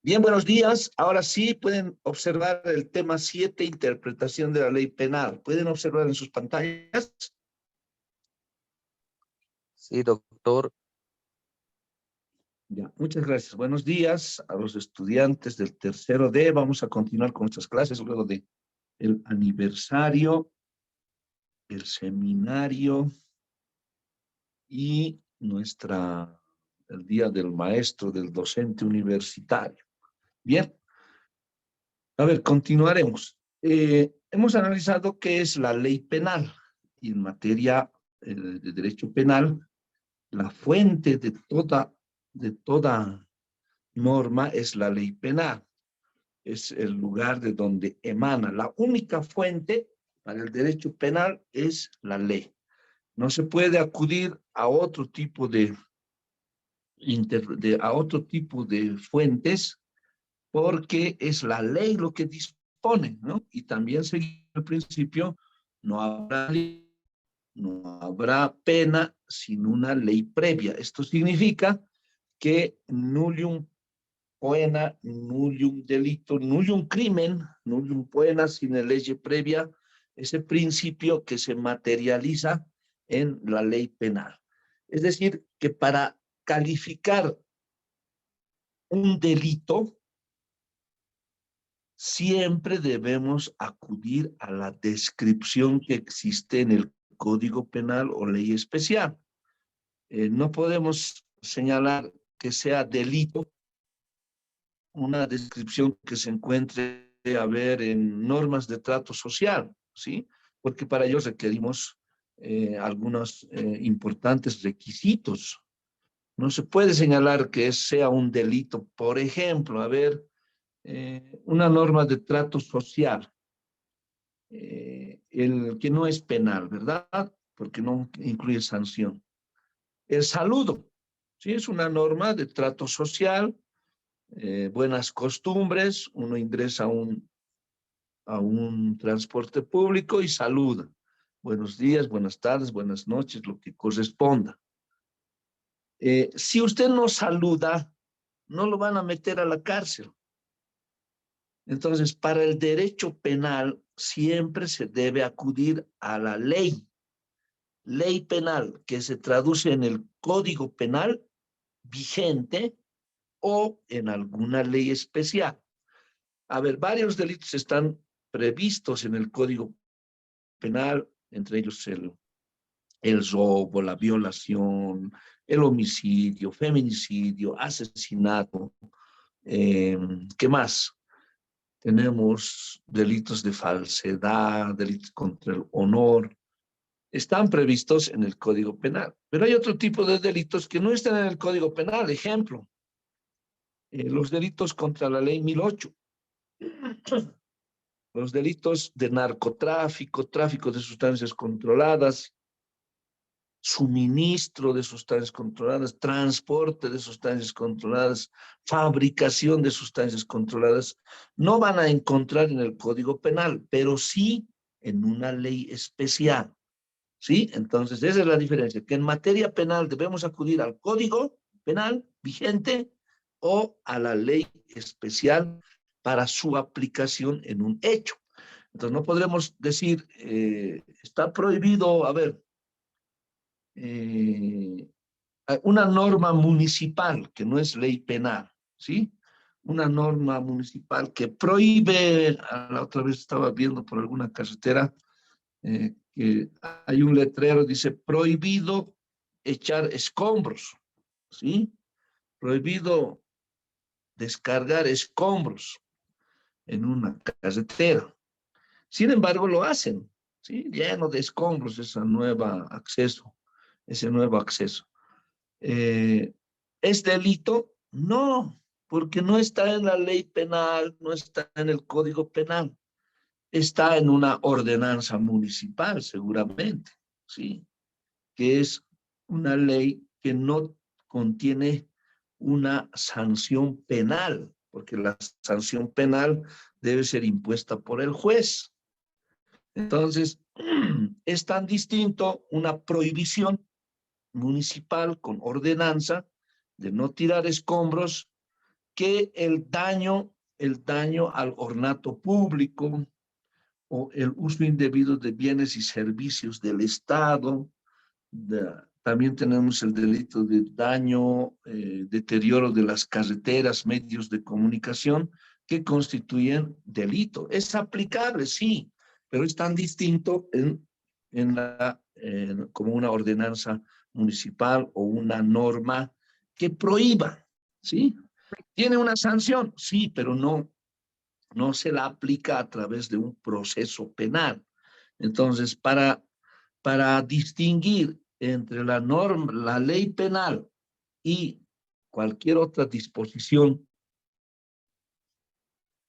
Bien, buenos días. Ahora sí pueden observar el tema 7, interpretación de la ley penal. ¿Pueden observar en sus pantallas? Sí, doctor. Ya, muchas gracias. Buenos días a los estudiantes del tercero D. Vamos a continuar con nuestras clases luego de el aniversario, el seminario y el día del maestro, del docente universitario. Bien. A ver, continuaremos. Hemos analizado qué es la ley penal y en materia de derecho penal, la fuente de toda norma es la ley penal. Es el lugar de donde emana. La única fuente para el derecho penal es la ley. No se puede acudir a otro tipo de fuentes porque es la ley lo que dispone, ¿no? Y también seguir el principio, no habrá pena sin una ley previa. Esto significa que nullium poena, nullium delito, nullium crimen, nullium poena sin ley previa, ese principio que se materializa en la ley penal. Es decir, que para calificar un delito, siempre debemos acudir a la descripción que existe en el Código Penal o ley especial. No podemos señalar que sea delito una descripción que se encuentre a ver en normas de trato social, ¿sí? Porque para ello requerimos algunos importantes requisitos. No se puede señalar que sea un delito, por ejemplo, a ver, una norma de trato social, el que no es penal, ¿verdad? Porque no incluye sanción. El saludo, ¿sí? Es una norma de trato social, buenas costumbres, uno ingresa a un transporte público y saluda. Buenos días, buenas tardes, buenas noches, lo que corresponda. Si usted no saluda, no lo van a meter a la cárcel. Entonces, para el derecho penal siempre se debe acudir a la ley penal que se traduce en el Código Penal vigente o en alguna ley especial. A ver, varios delitos están previstos en el Código Penal, entre ellos el robo, la violación, el homicidio, feminicidio, asesinato. ¿Qué más? Tenemos delitos de falsedad, delitos contra el honor. Están previstos en el Código Penal. Pero hay otro tipo de delitos que no están en el Código Penal. Ejemplo, los delitos contra la ley 1008. Los delitos de narcotráfico, tráfico de sustancias controladas, suministro de sustancias controladas, transporte de sustancias controladas, fabricación de sustancias controladas, no van a encontrar en el Código Penal, pero sí en una ley especial, ¿sí? Entonces, esa es la diferencia, que en materia penal debemos acudir al Código Penal vigente o a la ley especial para su aplicación en un hecho. Entonces, no podremos decir, está prohibido, a ver, eh, una norma municipal que no es ley penal, ¿sí? Una norma municipal que prohíbe, la otra vez estaba viendo por alguna carretera, que hay un letrero, dice, prohibido echar escombros, ¿sí? Prohibido descargar escombros en una carretera. Sin embargo, lo hacen, ¿sí? Lleno de escombros ese nuevo acceso. ¿Es delito? No, porque no está en la ley penal, no está en el Código Penal, está en una ordenanza municipal, seguramente, ¿sí? Que es una ley que no contiene una sanción penal, porque la sanción penal debe ser impuesta por el juez. Entonces, es tan distinto una prohibición municipal con ordenanza de no tirar escombros que el daño al ornato público o el uso indebido de bienes y servicios del Estado. También tenemos el delito de daño, deterioro de las carreteras, medios de comunicación, que constituyen delito. Es aplicable, sí, pero es tan distinto como una ordenanza municipal o una norma que prohíba, ¿sí? ¿Tiene una sanción? Sí, pero no se la aplica a través de un proceso penal. Entonces, para distinguir entre la norma, la ley penal y cualquier otra disposición,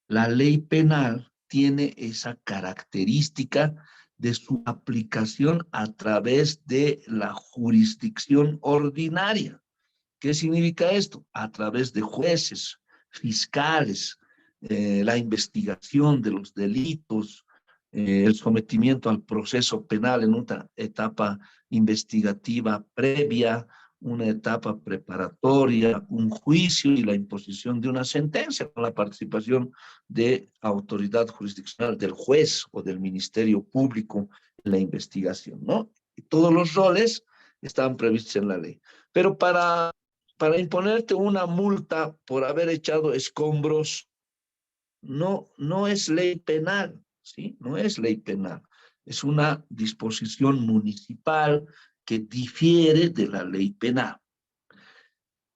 la ley penal tiene esa característica de su aplicación a través de la jurisdicción ordinaria. ¿Qué significa esto? A través de jueces, fiscales, la investigación de los delitos, el sometimiento al proceso penal en una etapa investigativa previa, una etapa preparatoria, un juicio y la imposición de una sentencia con la participación de autoridad jurisdiccional, del juez o del Ministerio Público en la investigación, ¿no? Y todos los roles están previstos en la ley. Pero para imponerte una multa por haber echado escombros, no es ley penal, ¿sí? No es ley penal. Es una disposición municipal que difiere de la ley penal.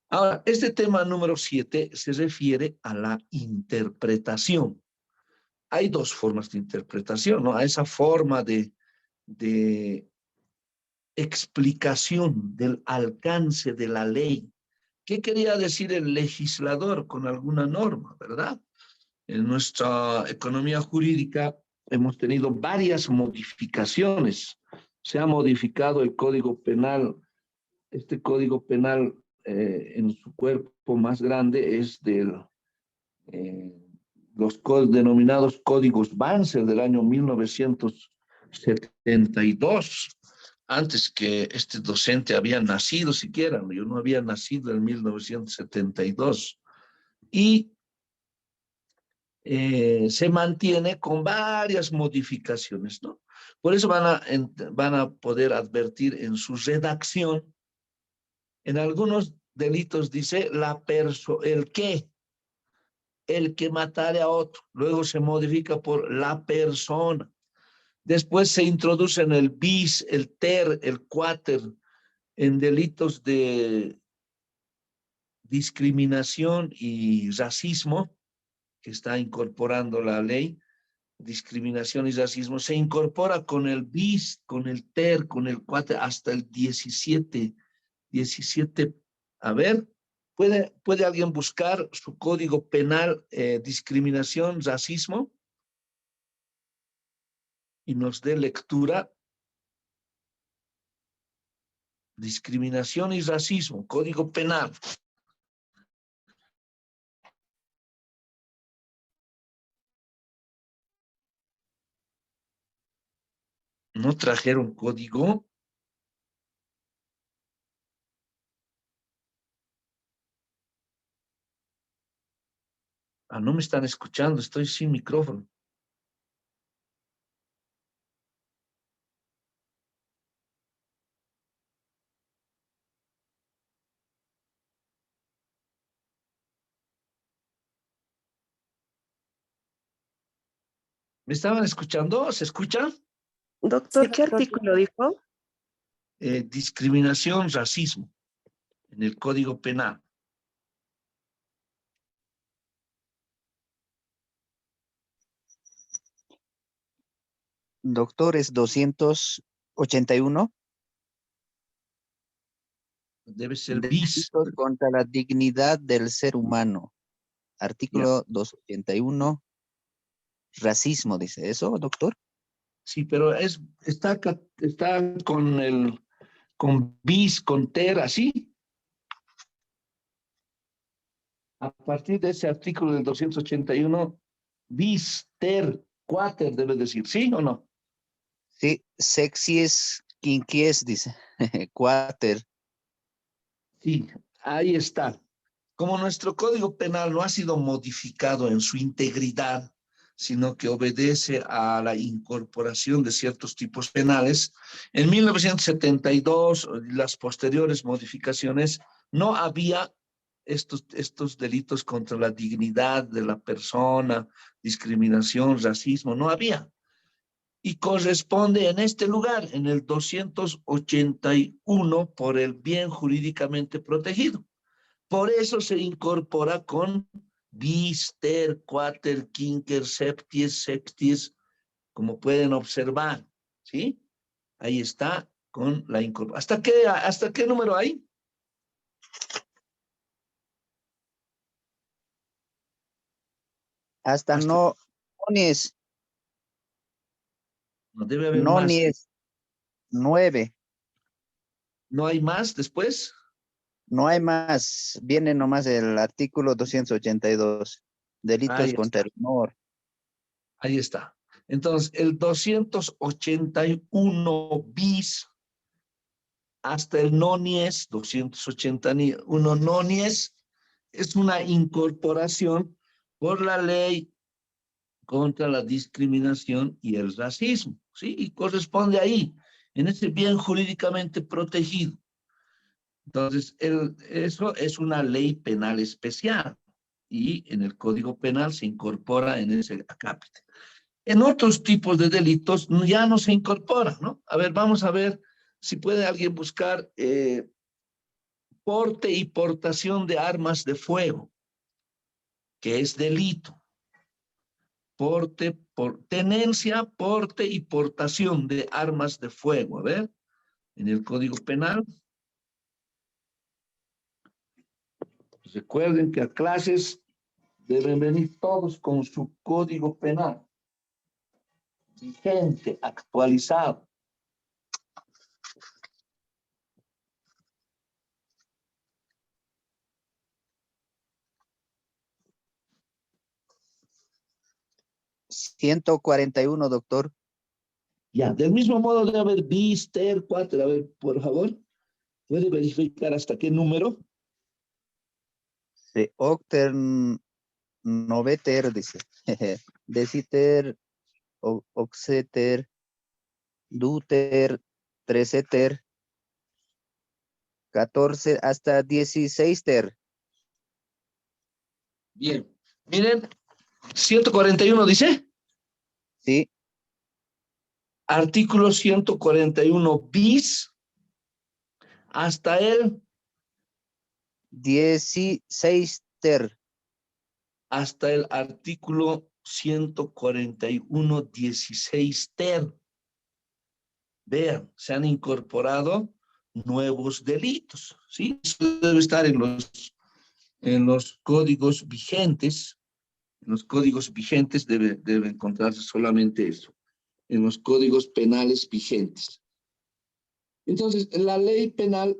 Ahora, este tema número 7 se refiere a la interpretación. Hay dos formas de interpretación, ¿no? A esa forma de explicación del alcance de la ley. ¿Qué quería decir el legislador con alguna norma, verdad? En nuestra economía jurídica hemos tenido varias modificaciones. Se ha modificado el Código Penal. Este Código Penal en su cuerpo más grande es eh, los denominados Códigos Banzer del año 1972. Antes que este docente había nacido siquiera, yo no había nacido en 1972. Y se mantiene con varias modificaciones, ¿no? Por eso van a poder advertir en su redacción, en algunos delitos dice el que matare a otro, luego se modifica por la persona, después se introducen el bis, el ter, el quater, en delitos de discriminación y racismo, que está incorporando la ley, discriminación y racismo, se incorpora con el bis, con el ter, con el quater, hasta el 17. A ver, ¿puede alguien buscar su código penal, discriminación, racismo? Y nos dé lectura. Discriminación y racismo, código penal. ¿No trajeron código? Ah, no me están escuchando, estoy sin micrófono. ¿Me estaban escuchando? ¿Se escucha? Doctor, ¿qué artículo dijo? Discriminación, racismo, en el Código Penal. Doctor, es 281. Debe ser bis. Delitos contra la dignidad del ser humano. Ya. Artículo 281. Racismo, dice eso, doctor. Sí, pero está con bis, con ter, así. A partir de ese artículo del 281, bis, ter, quater, debe decir, ¿sí o no? Sí, sexies, quinquies, dice. Cuáter. Sí, ahí está. Como nuestro Código Penal no ha sido modificado en su integridad, sino que obedece a la incorporación de ciertos tipos penales, en 1972, las posteriores modificaciones, no había estos delitos contra la dignidad de la persona, discriminación, racismo, no había. Y corresponde en este lugar, en el 281, por el bien jurídicamente protegido. Por eso se incorpora con bis, ter, quater, quinquer, septies, sexties, como pueden observar, ¿sí? Ahí está con la incorporación. ¿Hasta qué número hay? Hasta Hasta, no, nonies, no debe haber más. nonies, 9. ¿No hay más después? No hay más. Viene nomás el artículo 282. Delitos Ahí contra está, el honor. ahí está. Entonces, el 281 bis hasta el nonies, 281 nonies, es una incorporación por la ley contra la discriminación y el racismo, ¿sí? Y corresponde ahí, en ese bien jurídicamente protegido. Entonces, eso es una ley penal especial y en el Código Penal se incorpora en ese acápite. En otros tipos de delitos ya no se incorpora, ¿no? A ver, vamos a ver si puede alguien buscar porte y portación de armas de fuego, que es delito. Tenencia, porte y portación de armas de fuego. A ver, en el Código Penal. Recuerden que a clases deben venir todos con su Código Penal vigente, actualizado. $141, doctor. Ya, del mismo modo debe haber bis, ter, cuatro. A ver, por favor, ¿puede verificar hasta qué número? De octer noveter, dice. Deciter, oxeter, duter, treseter, 14 hasta 16 ter. Bien. Miren, 141 dice. Sí, Artículo 141 bis hasta el 16 ter. hasta el artículo 141, 16 ter. Vean, se han incorporado nuevos delitos, ¿sí? Eso debe estar en los códigos vigentes. En los códigos vigentes debe encontrarse solamente eso, en los códigos penales vigentes. Entonces, la ley penal,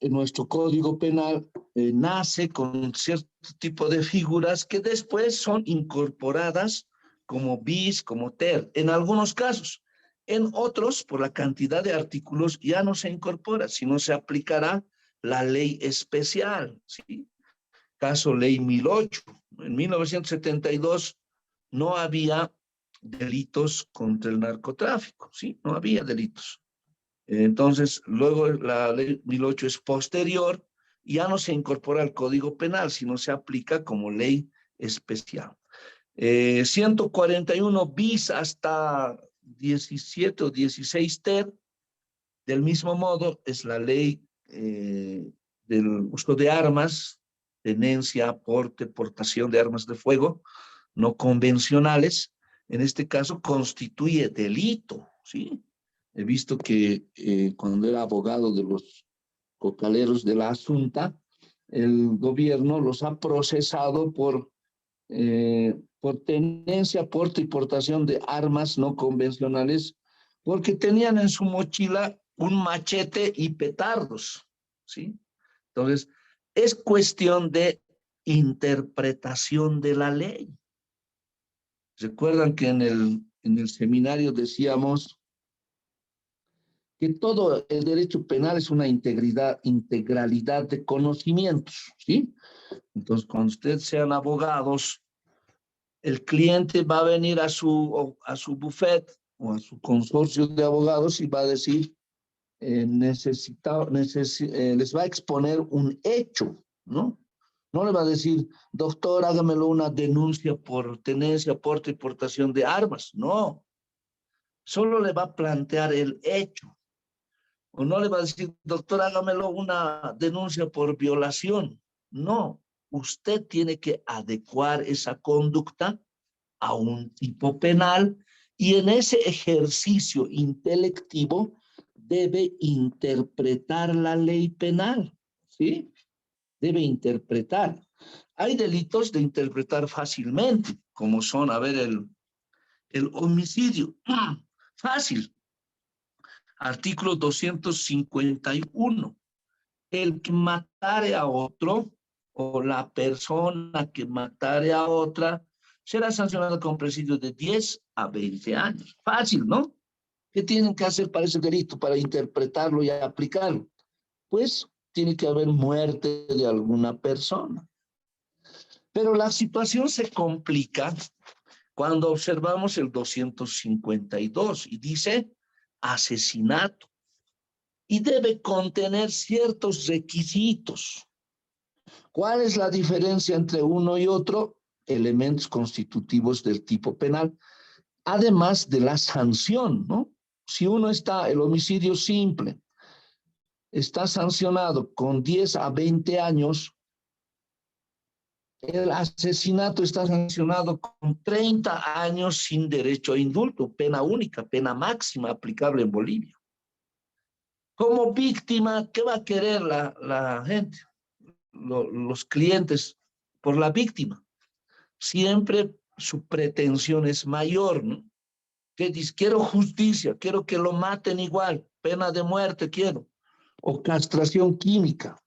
en nuestro código penal, nace con cierto tipo de figuras que después son incorporadas como bis, como ter, en algunos casos. En otros, por la cantidad de artículos, ya no se incorpora, sino se aplicará la ley especial, ¿sí? Caso ley 1008. En 1972 no había delitos contra el narcotráfico, ¿sí? No había delitos. Entonces, luego la ley 1008 es posterior, ya no se incorpora al Código Penal, sino se aplica como ley especial. 141 bis hasta 17 o 16 ter, del mismo modo, es la ley del uso de armas, tenencia, porte, portación de armas de fuego no convencionales. En este caso, constituye delito, ¿sí? He visto que cuando era abogado de los cocaleros de la Asunta, el gobierno los ha procesado por tenencia, porte y portación de armas no convencionales, porque tenían en su mochila un machete y petardos, ¿sí? Entonces, es cuestión de interpretación de la ley. Recuerdan que en el seminario decíamos que todo el derecho penal es una integralidad de conocimientos, ¿sí? Entonces, cuando ustedes sean abogados, el cliente va a venir a su buffet o a su consorcio de abogados y va a decir, les va a exponer un hecho, ¿no? No le va a decir, doctor, hágamelo una denuncia por tenencia, porte y portación de armas. No, solo le va a plantear el hecho. O no le va a decir, doctor, hágamelo una denuncia por violación. No, usted tiene que adecuar esa conducta a un tipo penal y en ese ejercicio intelectivo debe interpretar la ley penal, ¿sí? Debe interpretar. Hay delitos de interpretar fácilmente, como son, a ver, el homicidio. Fácil. Artículo 251. El que matare a otro o la persona que matare a otra será sancionado con presidio de 10 a 20 años. Fácil, ¿no? ¿Qué tienen que hacer para ese delito, para interpretarlo y aplicarlo? Pues tiene que haber muerte de alguna persona. Pero la situación se complica cuando observamos el 252 y dice asesinato y debe contener ciertos requisitos. ¿Cuál es la diferencia entre uno y otro? Elementos constitutivos del tipo penal, además de la sanción, ¿no? Si uno está, el homicidio simple, está sancionado con 10 a 20 años, el asesinato está sancionado con 30 años sin derecho a indulto, pena única, pena máxima aplicable en Bolivia. Como víctima, ¿qué va a querer la gente? Los clientes por la víctima. Siempre su pretensión es mayor, ¿no? Que dice, quiero justicia, quiero que lo maten igual, pena de muerte quiero, o castración química,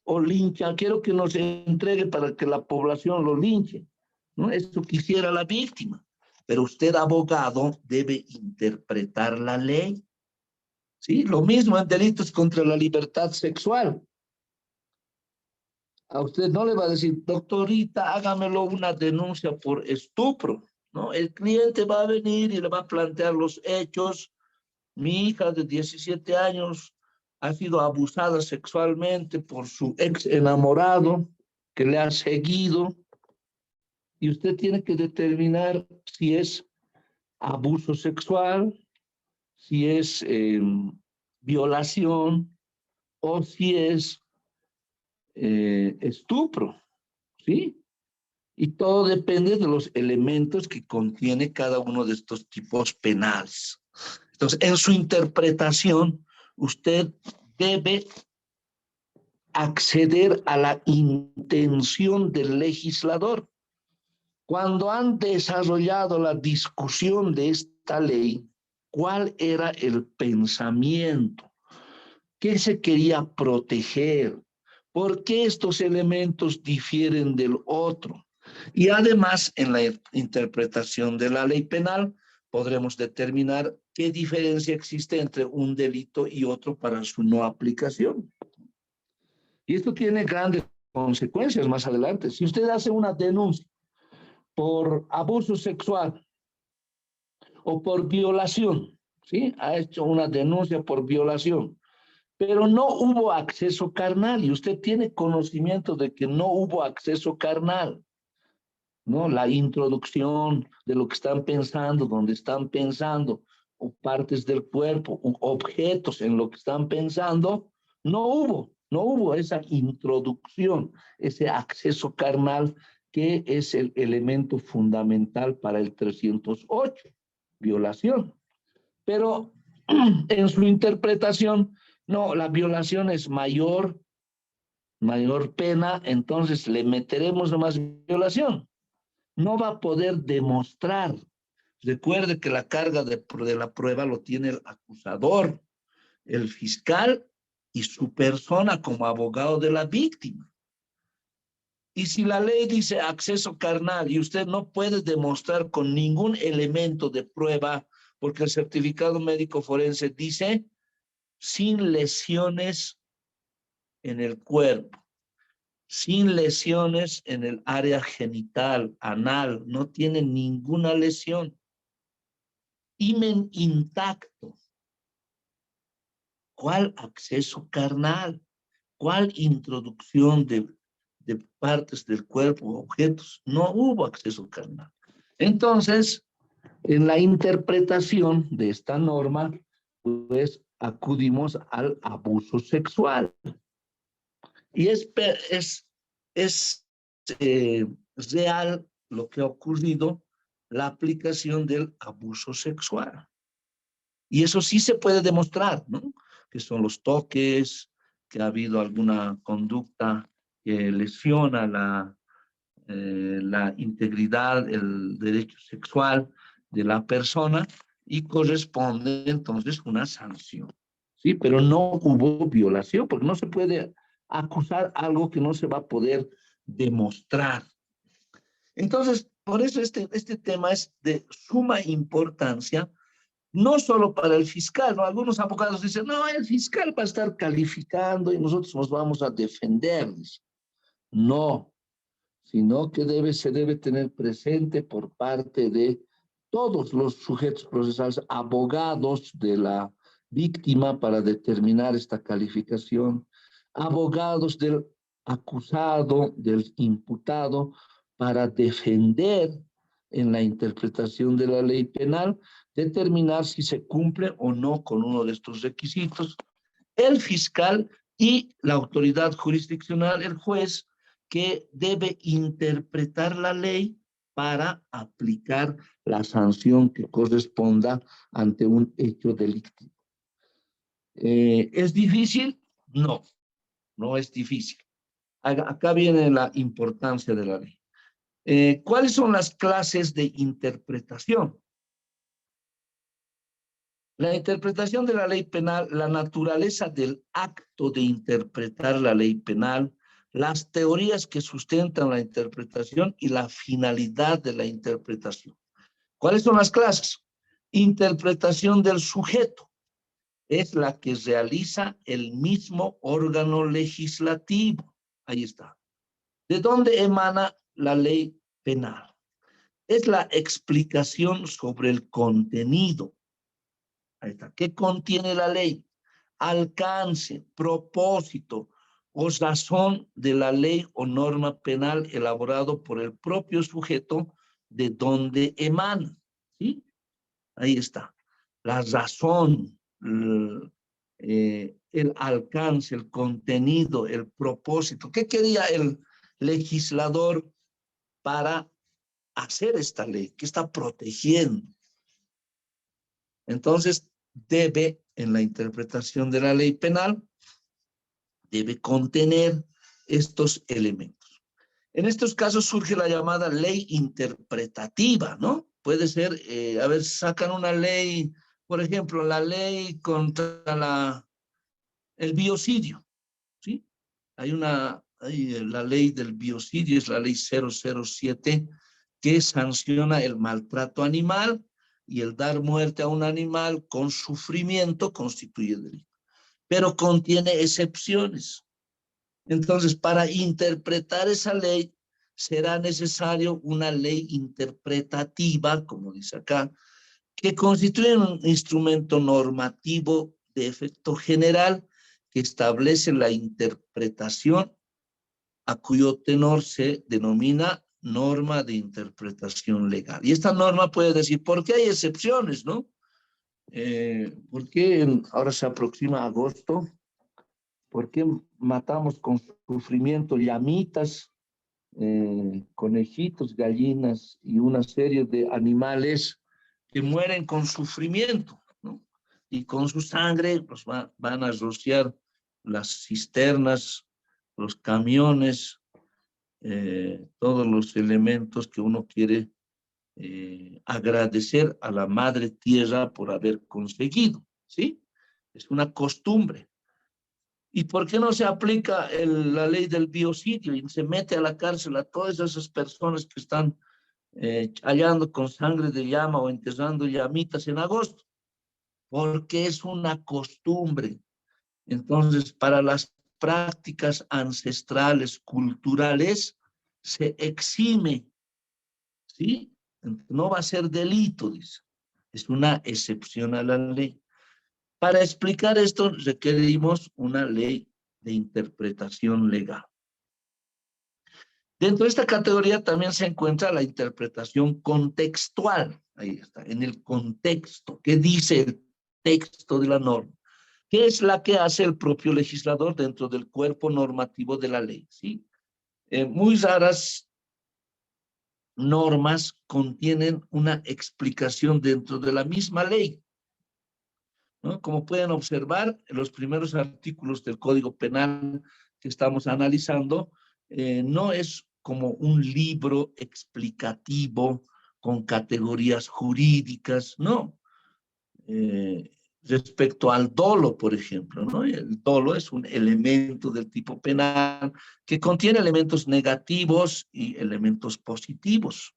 o lincha, quiero que nos entregue para que la población lo linche, ¿no? Esto quisiera la víctima, pero usted, abogado, debe interpretar la ley, ¿sí? Lo mismo en delitos contra la libertad sexual. A usted no le va a decir, doctorita, hágamelo una denuncia por estupro, ¿no? El cliente va a venir y le va a plantear los hechos. Mi hija de 17 años ha sido abusada sexualmente por su ex enamorado que le ha seguido y usted tiene que determinar si es abuso sexual, si es violación o si es estupro, ¿sí? Y todo depende de los elementos que contiene cada uno de estos tipos penales. Entonces, en su interpretación, usted debe acceder a la intención del legislador. Cuando han desarrollado la discusión de esta ley, ¿cuál era el pensamiento? ¿Qué se quería proteger? ¿Por qué estos elementos difieren del otro? Y además, en la interpretación de la ley penal, podremos determinar qué diferencia existe entre un delito y otro para su no aplicación. Y esto tiene grandes consecuencias más adelante. Si usted hace una denuncia por abuso sexual o por violación, ¿sí? Ha hecho una denuncia por violación, pero no hubo acceso carnal y usted tiene conocimiento de que no hubo acceso carnal, ¿no? La introducción de lo que están pensando, donde están pensando, o partes del cuerpo, o objetos en lo que están pensando, no hubo esa introducción, ese acceso carnal que es el elemento fundamental para el 308, violación. Pero en su interpretación, no, la violación es mayor pena, entonces le meteremos más violación. No va a poder demostrar. Recuerde que la carga de la prueba lo tiene el acusador, el fiscal y su persona como abogado de la víctima. Y si la ley dice acceso carnal y usted no puede demostrar con ningún elemento de prueba, porque el certificado médico forense dice sin lesiones en el cuerpo, sin lesiones en el área genital, anal, no tiene ninguna lesión. Himen intacto. ¿Cuál acceso carnal? ¿Cuál introducción de partes del cuerpo, objetos? No hubo acceso carnal. Entonces, en la interpretación de esta norma, pues acudimos al abuso sexual. Y es real lo que ha ocurrido, la aplicación del abuso sexual. Y eso sí se puede demostrar, ¿no? Que son los toques, que ha habido alguna conducta que lesiona la integridad, el derecho sexual de la persona y corresponde entonces una sanción. Sí, pero no hubo violación porque no se puede acusar algo que no se va a poder demostrar. Entonces, por eso este tema es de suma importancia, no solo para el fiscal, ¿no? Algunos abogados dicen, no, el fiscal va a estar calificando y nosotros nos vamos a defender. No, sino que se debe tener presente por parte de todos los sujetos procesales, abogados de la víctima para determinar esta calificación, abogados del acusado, del imputado, para defender en la interpretación de la ley penal, determinar si se cumple o no con uno de estos requisitos, el fiscal y la autoridad jurisdiccional, el juez, que debe interpretar la ley para aplicar la sanción que corresponda ante un hecho delictivo. ¿Es difícil? No, no es difícil. Acá viene la importancia de la ley. ¿Cuáles son las clases de interpretación? La interpretación de la ley penal, la naturaleza del acto de interpretar la ley penal, las teorías que sustentan la interpretación y la finalidad de la interpretación. ¿Cuáles son las clases? Interpretación del sujeto. Es la que realiza el mismo órgano legislativo. Ahí está. ¿De dónde emana la ley penal? Es la explicación sobre el contenido. Ahí está. ¿Qué contiene la ley? Alcance, propósito o razón de la ley o norma penal elaborado por el propio sujeto de donde emana. ¿Sí? Ahí está. La razón, el alcance, el contenido, el propósito. ¿Qué quería el legislador para hacer esta ley? ¿Qué está protegiendo? Entonces, debe, en la interpretación de la ley penal, debe contener estos elementos. En estos casos surge la llamada ley interpretativa, ¿no? Puede ser, a ver, sacan una ley, por ejemplo, la ley contra el biocidio, ¿sí? Hay la ley del biocidio, es la ley 007, que sanciona el maltrato animal, y el dar muerte a un animal con sufrimiento constituye delito. Pero contiene excepciones. Entonces, para interpretar esa ley, será necesario una ley interpretativa, como dice acá, que constituye un instrumento normativo de efecto general que establece la interpretación, a cuyo tenor se denomina norma de interpretación legal. Y esta norma puede decir, ¿por qué hay excepciones, no? ¿Por qué ahora se aproxima agosto? ¿Por qué matamos con sufrimiento llamitas, conejitos, gallinas y una serie de animales que mueren con sufrimiento, ¿no? Y con su sangre pues van a rociar las cisternas, los camiones, todos los elementos que uno quiere agradecer a la madre tierra por haber conseguido, ¿sí? Es una costumbre. ¿Y por qué no se aplica la ley del biocidio y se mete a la cárcel a todas esas personas que están hallando con sangre de llama o enterrando llamitas en agosto? Porque es una costumbre. Entonces, para las prácticas ancestrales, culturales, se exime, ¿sí? No va a ser delito, dice. Es una excepción a la ley. Para explicar esto requerimos una ley de interpretación legal. Dentro de esta categoría también se encuentra la interpretación contextual. Ahí está, en el contexto. ¿Qué dice el texto de la norma? ¿Qué es la que hace el propio legislador dentro del cuerpo normativo de la ley? ¿Sí? Muy raras normas contienen una explicación dentro de la misma ley, ¿no? Como pueden observar, los primeros artículos del Código Penal que estamos analizando no es como un libro explicativo con categorías jurídicas, no. Respecto al dolo, por ejemplo, ¿no? El dolo es un elemento del tipo penal que contiene elementos negativos y elementos positivos.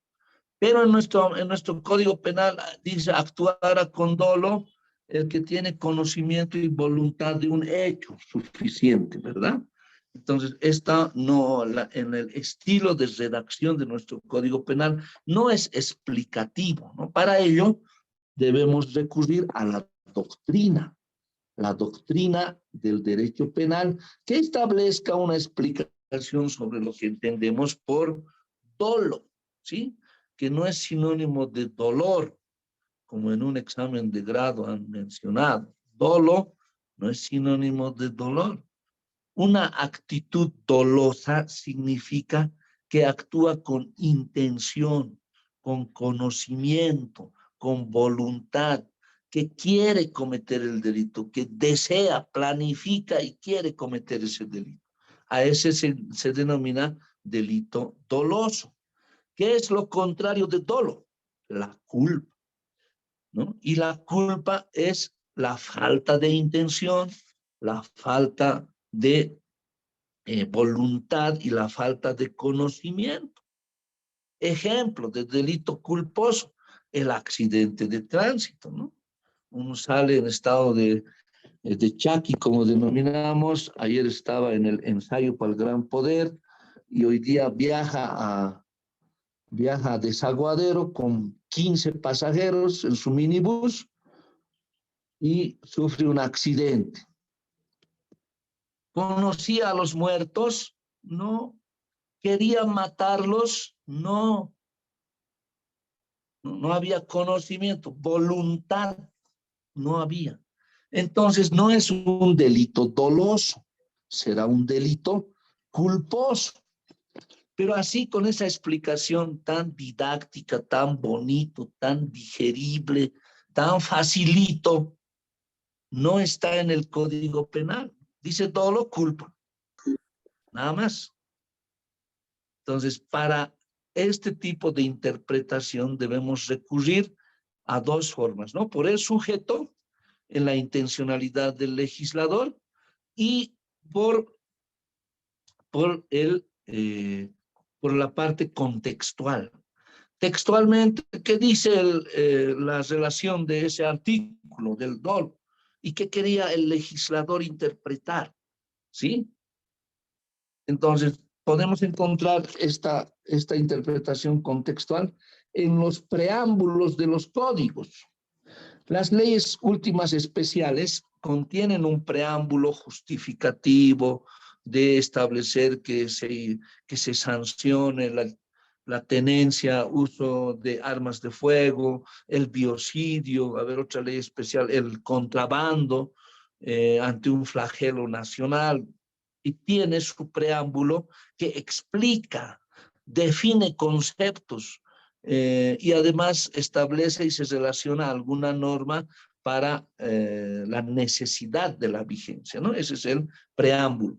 Pero en nuestro Código Penal dice actuará con dolo el que tiene conocimiento y voluntad de un hecho suficiente, ¿verdad? Entonces, en el estilo de redacción de nuestro Código Penal no es explicativo, ¿no? Para ello, debemos recurrir a la doctrina del derecho penal que establezca una explicación sobre lo que entendemos por dolo, ¿sí? Que no es sinónimo de dolor, como en un examen de grado han mencionado. Dolo no es sinónimo de dolor. Una actitud dolosa significa que actúa con intención, con conocimiento, con voluntad, que quiere cometer el delito, que desea, planifica y quiere cometer ese delito. A ese se denomina delito doloso. ¿Qué es lo contrario de dolo? La culpa, ¿no? Y la culpa es la falta de intención, la falta de voluntad y la falta de conocimiento. Ejemplo de delito culposo, el accidente de tránsito, ¿no? Uno sale en estado de chaki, como denominamos. Ayer estaba en el ensayo para el gran poder y hoy día viaja a Desaguadero con 15 pasajeros en su minibús y sufre un accidente. ¿Conocía a los muertos? No. ¿Quería matarlos? No. No había conocimiento, voluntad no había. Entonces no es un delito doloso, será un delito culposo. Pero así, con esa explicación tan didáctica, tan bonito, tan digerible, tan facilito, no está en el Código Penal. Dice dolo, culpa. Nada más. Entonces, para este tipo de interpretación debemos recurrir a dos formas, ¿no? Por el sujeto, en la intencionalidad del legislador, y por la parte contextual. Textualmente, ¿qué dice la relación de ese artículo del dolo? ¿Y qué quería el legislador interpretar? ¿Sí? Entonces, podemos encontrar esta interpretación contextual en los preámbulos de los códigos. Las leyes últimas especiales contienen un preámbulo justificativo de establecer que se sancione la tenencia, uso de armas de fuego, el biocidio, a ver, otra ley especial, el contrabando ante un flagelo nacional, y tiene su preámbulo que explica, define conceptos y además establece y se relaciona a alguna norma para la necesidad de la vigencia, ¿no? Ese es el preámbulo.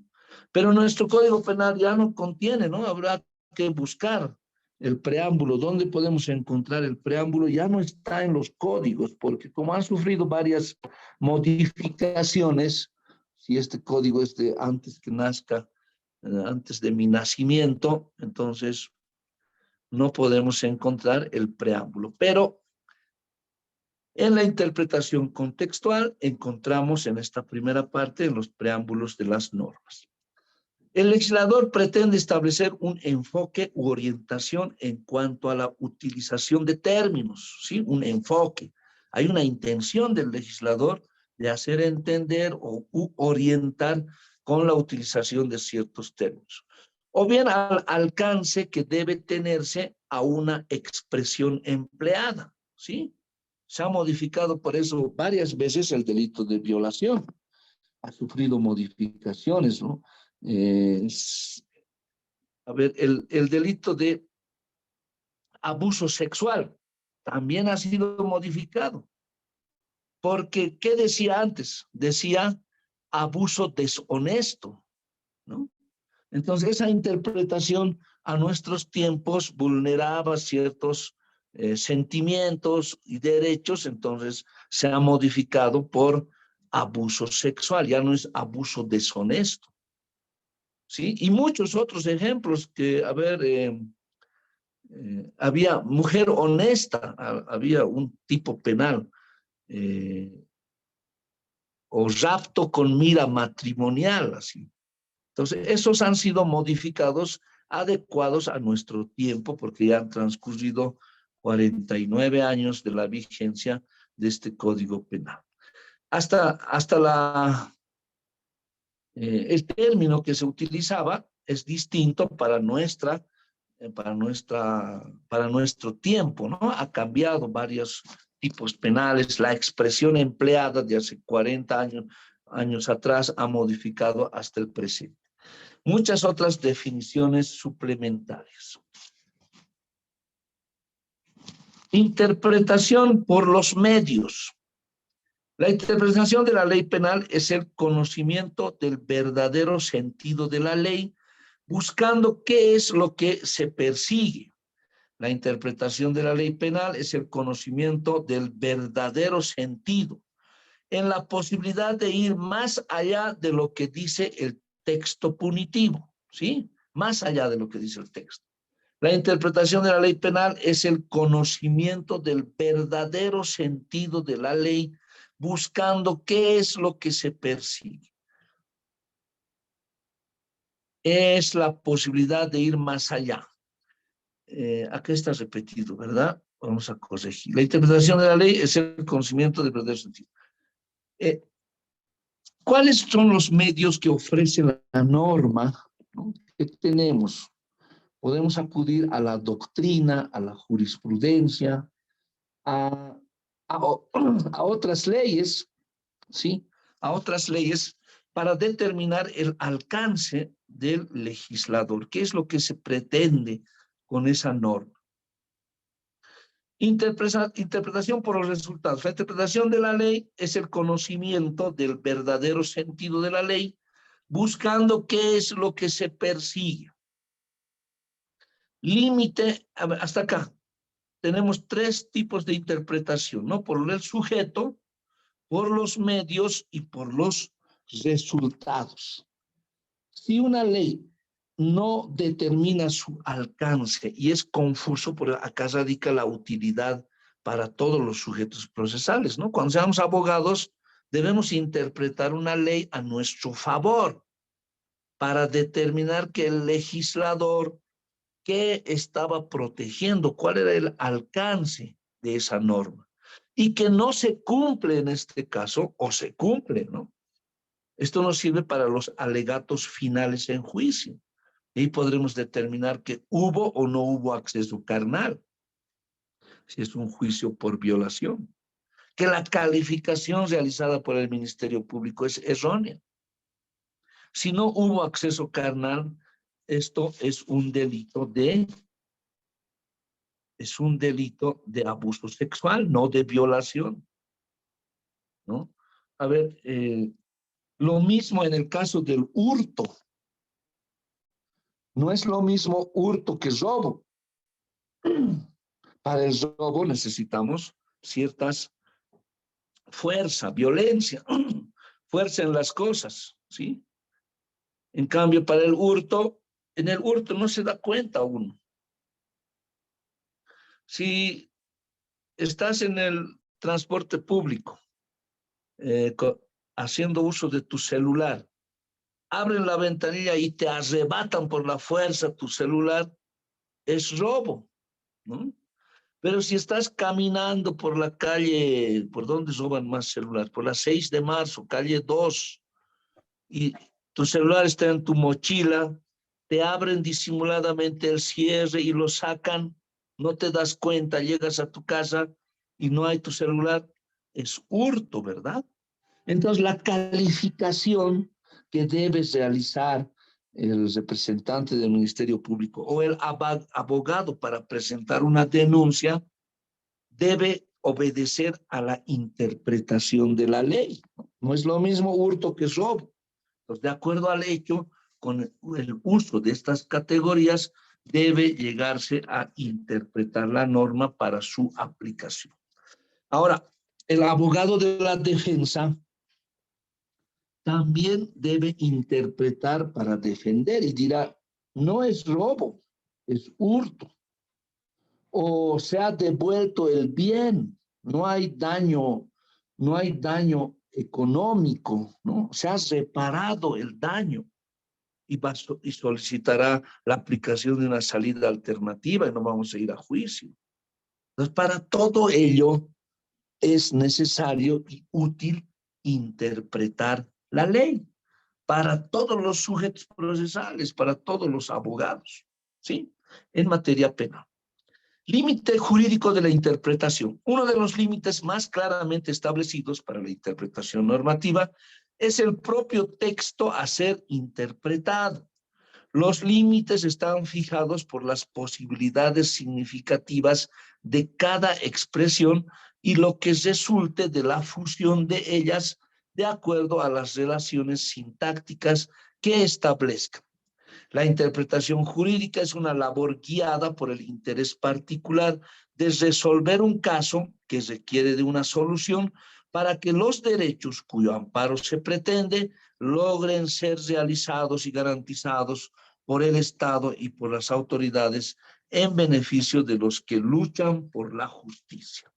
Pero nuestro Código Penal ya no contiene, ¿no? Habrá que buscar el preámbulo. ¿Dónde podemos encontrar el preámbulo? Ya no está en los códigos, porque como han sufrido varias modificaciones, si este código es de antes que nazca, antes de mi nacimiento, entonces no podemos encontrar el preámbulo. Pero En la interpretación contextual encontramos en esta primera parte, en los preámbulos de las normas. El legislador pretende establecer un enfoque u orientación en cuanto a la utilización de términos, ¿sí? Un enfoque. Hay una intención del legislador de hacer entender o orientar con la utilización de ciertos términos. O bien al alcance que debe tenerse a una expresión empleada, ¿sí? Se ha modificado por eso varias veces el delito de violación. Ha sufrido modificaciones, ¿no? A ver, el delito de abuso sexual también ha sido modificado. Porque, ¿qué decía antes? Decía abuso deshonesto, ¿no? Entonces, esa interpretación a nuestros tiempos vulneraba ciertos sentimientos y derechos, entonces se ha modificado por abuso sexual, ya no es abuso deshonesto. ¿Sí? Y muchos otros ejemplos que, a ver, había mujer honesta, había un tipo penal, o rapto con mira matrimonial, así. Entonces, esos han sido modificados, adecuados a nuestro tiempo, porque ya han transcurrido 49 años de la vigencia de este Código Penal. Hasta el término que se utilizaba es distinto para nuestro tiempo, ¿no? Ha cambiado varios tipos penales, la expresión empleada de hace 40 años atrás ha modificado hasta el presente. Muchas otras definiciones suplementarias. Interpretación por los medios. La interpretación de la ley penal es el conocimiento del verdadero sentido de la ley, buscando qué es lo que se persigue. La interpretación de la ley penal es el conocimiento del verdadero sentido, en la posibilidad de ir más allá de lo que dice el texto punitivo, ¿sí? Más allá de lo que dice el texto. La interpretación de la ley penal es el conocimiento del verdadero sentido de la ley, buscando qué es lo que se persigue. Es la posibilidad de ir más allá. Acá está repetido, ¿verdad? Vamos a corregir. La interpretación de la ley es el conocimiento del verdadero sentido. ¿Cuáles son los medios que ofrece la norma, ¿no? que tenemos? Podemos acudir a la doctrina, a la jurisprudencia, a otras leyes, ¿sí? A otras leyes para determinar el alcance del legislador. ¿Qué es lo que se pretende con esa norma? Interpretación por los resultados. La interpretación de la ley es el conocimiento del verdadero sentido de la ley, buscando qué es lo que se persigue. Límite, hasta acá. Tenemos tres tipos de interpretación, ¿no? Por el sujeto, por los medios y por los resultados. Si una ley no determina su alcance y es confuso, por acá radica la utilidad para todos los sujetos procesales, ¿no? Cuando seamos abogados, debemos interpretar una ley a nuestro favor para determinar que el legislador qué estaba protegiendo, cuál era el alcance de esa norma, y que no se cumple en este caso, o se cumple, ¿no? Esto nos sirve para los alegatos finales en juicio, y podremos determinar que hubo o no hubo acceso carnal, si es un juicio por violación, que la calificación realizada por el Ministerio Público es errónea. Si no hubo acceso carnal, esto es un delito de abuso sexual, no de violación, ¿no? A ver, lo mismo en el caso del hurto. No es lo mismo hurto que robo. Para el robo necesitamos ciertas fuerza, violencia, fuerza en las cosas, ¿sí? En cambio, para el hurto, en el hurto no se da cuenta uno. Si estás en el transporte público, haciendo uso de tu celular, abren la ventanilla y te arrebatan por la fuerza tu celular, es robo, ¿no? Pero si estás caminando por la calle, ¿por dónde roban más celulares? Por la 6 de marzo, calle 2, y tu celular está en tu mochila, te abren disimuladamente el cierre y lo sacan, no te das cuenta, llegas a tu casa y no hay tu celular, es hurto, ¿verdad? Entonces, la calificación que debes realizar el representante del Ministerio Público o el abogado para presentar una denuncia debe obedecer a la interpretación de la ley. No es lo mismo hurto que robo. Entonces, de acuerdo al hecho, con el uso de estas categorías, debe llegarse a interpretar la norma para su aplicación. Ahora, el abogado de la defensa también debe interpretar para defender y dirá, no es robo, es hurto. O se ha devuelto el bien, no hay daño económico, ¿no? Se ha reparado el daño y solicitará la aplicación de una salida alternativa y no vamos a ir a juicio. Entonces, para todo ello es necesario y útil interpretar la ley para todos los sujetos procesales, para todos los abogados, ¿sí? En materia penal. Límite jurídico de la interpretación. Uno de los límites más claramente establecidos para la interpretación normativa es el propio texto a ser interpretado. Los límites están fijados por las posibilidades significativas de cada expresión y lo que resulte de la fusión de ellas de acuerdo a las relaciones sintácticas que establezcan. La interpretación jurídica es una labor guiada por el interés particular de resolver un caso que requiere de una solución para que los derechos cuyo amparo se pretende logren ser realizados y garantizados por el Estado y por las autoridades en beneficio de los que luchan por la justicia.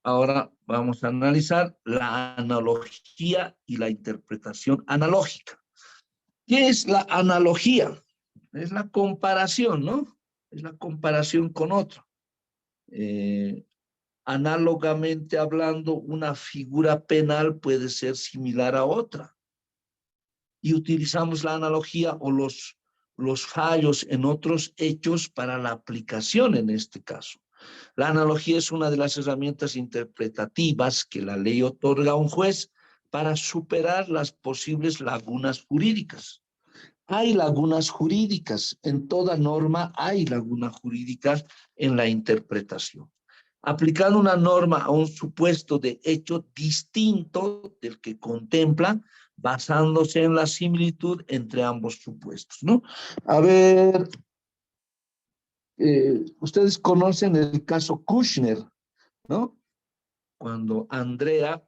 Ahora vamos a analizar la analogía y la interpretación analógica. ¿Qué es la analogía? Es la comparación, ¿no? Es la comparación con otro. Análogamente hablando, una figura penal puede ser similar a otra. Y utilizamos la analogía o los fallos en otros hechos para la aplicación en este caso. La analogía es una de las herramientas interpretativas que la ley otorga a un juez para superar las posibles lagunas jurídicas. Hay lagunas jurídicas, en toda norma hay lagunas jurídicas en la interpretación. Aplicando una norma a un supuesto de hecho distinto del que contempla, basándose en la similitud entre ambos supuestos, ¿no? A ver, ustedes conocen el caso Kushner, ¿no? Cuando Andrea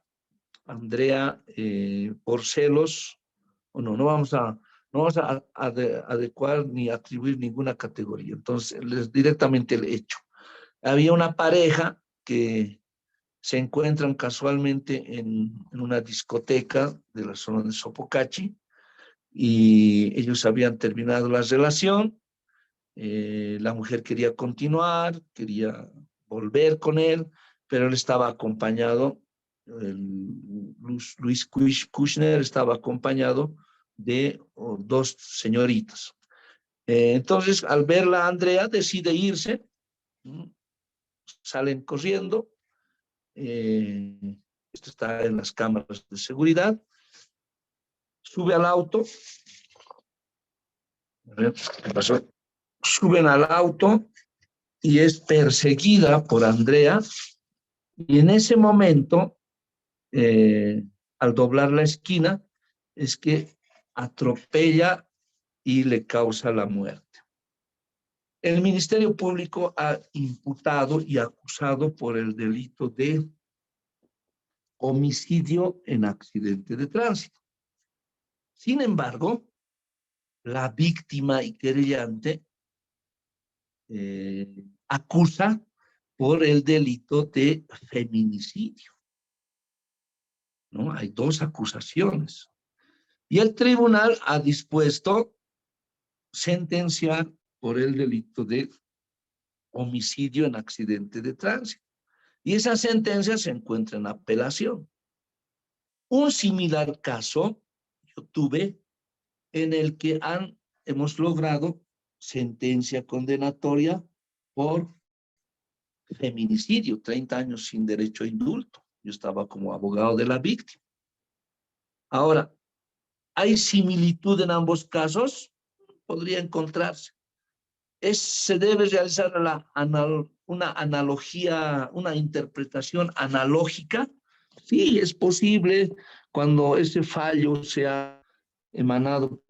por celos, no vamos a adecuar ni atribuir ninguna categoría. Entonces, directamente el hecho. Había una pareja que se encuentran casualmente en una discoteca de la zona de Sopocachi y ellos habían terminado la relación. La mujer quería continuar, quería volver con él, pero él estaba acompañado, Luis Kushner estaba acompañado de dos señoritas. Entonces, al verla, Andrea decide irse, salen corriendo, esto está en las cámaras de seguridad, sube al auto, a ver, ¿qué pasó? Suben al auto y es perseguida por Andrea, y en ese momento, al doblar la esquina, es que atropella y le causa la muerte. El Ministerio Público ha imputado y acusado por el delito de homicidio en accidente de tránsito. Sin embargo, la víctima y querellante acusa por el delito de feminicidio, ¿no? Hay dos acusaciones. Y el tribunal ha dispuesto sentenciar por el delito de homicidio en accidente de tránsito. Y esa sentencia se encuentra en apelación. Un similar caso yo tuve en el que hemos logrado sentencia condenatoria por feminicidio, 30 años sin derecho a indulto. Yo estaba como abogado de la víctima. Ahora, ¿hay similitud en ambos casos? Podría encontrarse. Se debe realizar una analogía, una interpretación analógica. Sí, es posible cuando ese fallo sea emanado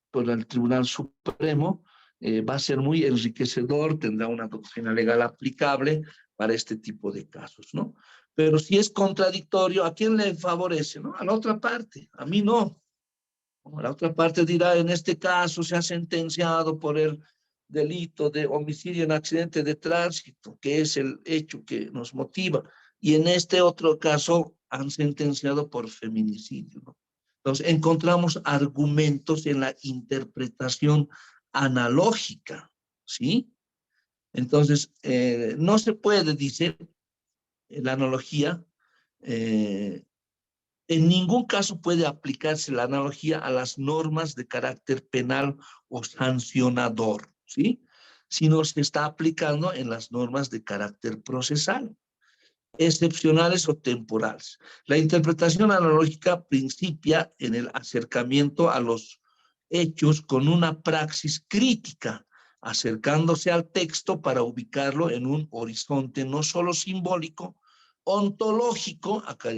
por el Tribunal Supremo, va a ser muy enriquecedor, tendrá una doctrina legal aplicable para este tipo de casos, ¿no? Pero si es contradictorio, ¿a quién le favorece, no? A la otra parte, a mí no. La otra parte dirá, en este caso se ha sentenciado por el delito de homicidio en accidente de tránsito, que es el hecho que nos motiva, y en este otro caso han sentenciado por feminicidio, ¿no? Entonces, encontramos argumentos en la interpretación analógica, ¿sí? Entonces, no se puede, dice la analogía, en ningún caso puede aplicarse la analogía a las normas de carácter penal o sancionador, ¿sí? Sino se está aplicando en las normas de carácter procesal, excepcionales o temporales. La interpretación analógica principia en el acercamiento a los hechos con una praxis crítica, acercándose al texto para ubicarlo en un horizonte no solo simbólico, ontológico, acá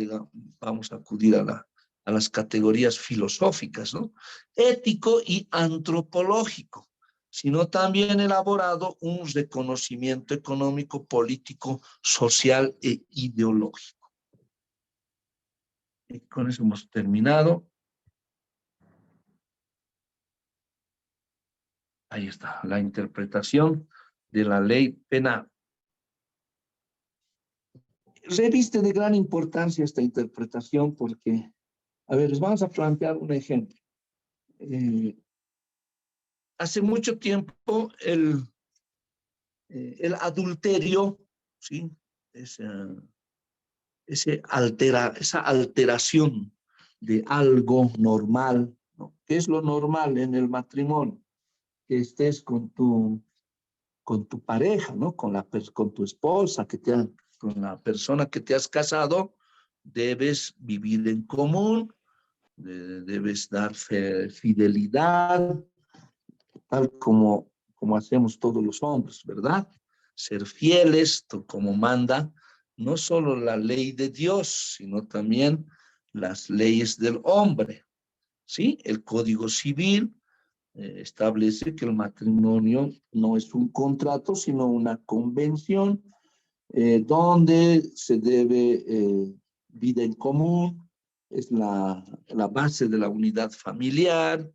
vamos a acudir a las categorías filosóficas, ¿no? Ético y antropológico, sino también elaborado un reconocimiento económico, político, social e ideológico. Y con eso hemos terminado. Ahí está, la interpretación de la ley penal. Reviste de gran importancia esta interpretación porque, a ver, les vamos a plantear un ejemplo. Hace mucho tiempo el adulterio, ¿sí? Esa alteración de algo normal, ¿no? ¿Qué es lo normal en el matrimonio? Que estés con tu pareja, ¿no? Con tu esposa, con la persona que te has casado, debes vivir en común, debes dar fidelidad, tal como hacemos todos los hombres, ¿verdad? Ser fieles, como manda no solo la ley de Dios, sino también las leyes del hombre, ¿sí? El Código Civil establece que el matrimonio no es un contrato, sino una convención donde se debe vida en común, es la base de la unidad familiar,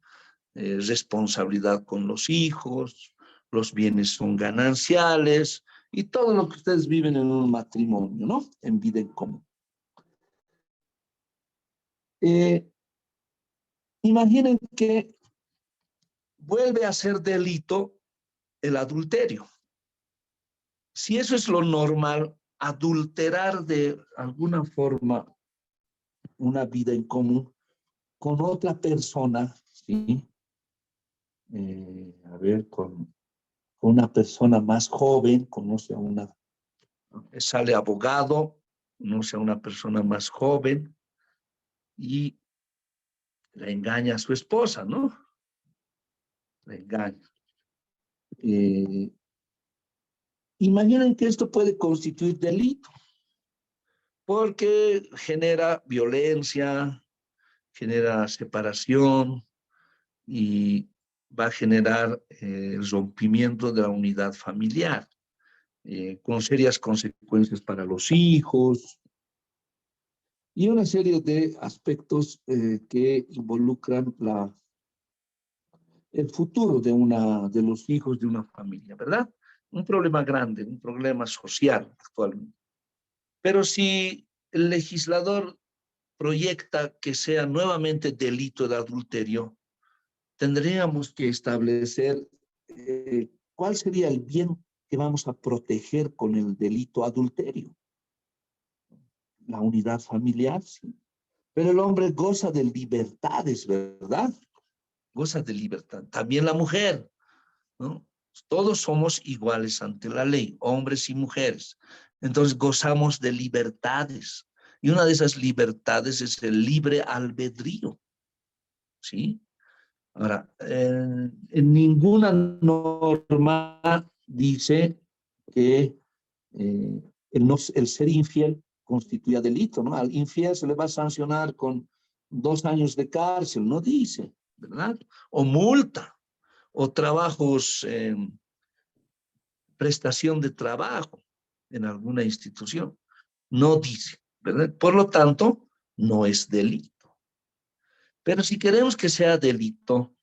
responsabilidad con los hijos, los bienes son gananciales y todo lo que ustedes viven en un matrimonio, ¿no? En vida en común. Imaginen que vuelve a ser delito el adulterio. Si eso es lo normal, adulterar de alguna forma una vida en común con otra persona, ¿sí? A ver, con una persona más joven, sale abogado, conoce a una persona más joven y le engaña a su esposa, ¿no? Le engaña. Imaginen que esto puede constituir delito, porque genera violencia, genera separación y va a generar el rompimiento de la unidad familiar, con serias consecuencias para los hijos y una serie de aspectos que involucran el futuro de los hijos de una familia, ¿verdad? un problema grande, un problema social actualmente. Pero si el legislador proyecta que sea nuevamente delito de adulterio, tendríamos que establecer cuál sería el bien que vamos a proteger con el delito adulterio. La unidad familiar, sí. Pero el hombre goza de libertades, ¿verdad? Goza de libertad. También la mujer, ¿no? Todos somos iguales ante la ley, hombres y mujeres. Entonces gozamos de libertades. Y una de esas libertades es el libre albedrío, ¿sí? Ahora, en ninguna norma dice que el ser infiel constituya delito, ¿no? Al infiel se le va a sancionar con 2 años de cárcel, no dice, ¿verdad? O multa, o trabajos, prestación de trabajo en alguna institución. No dice, ¿verdad? Por lo tanto, no es delito. Pero si queremos que sea delito,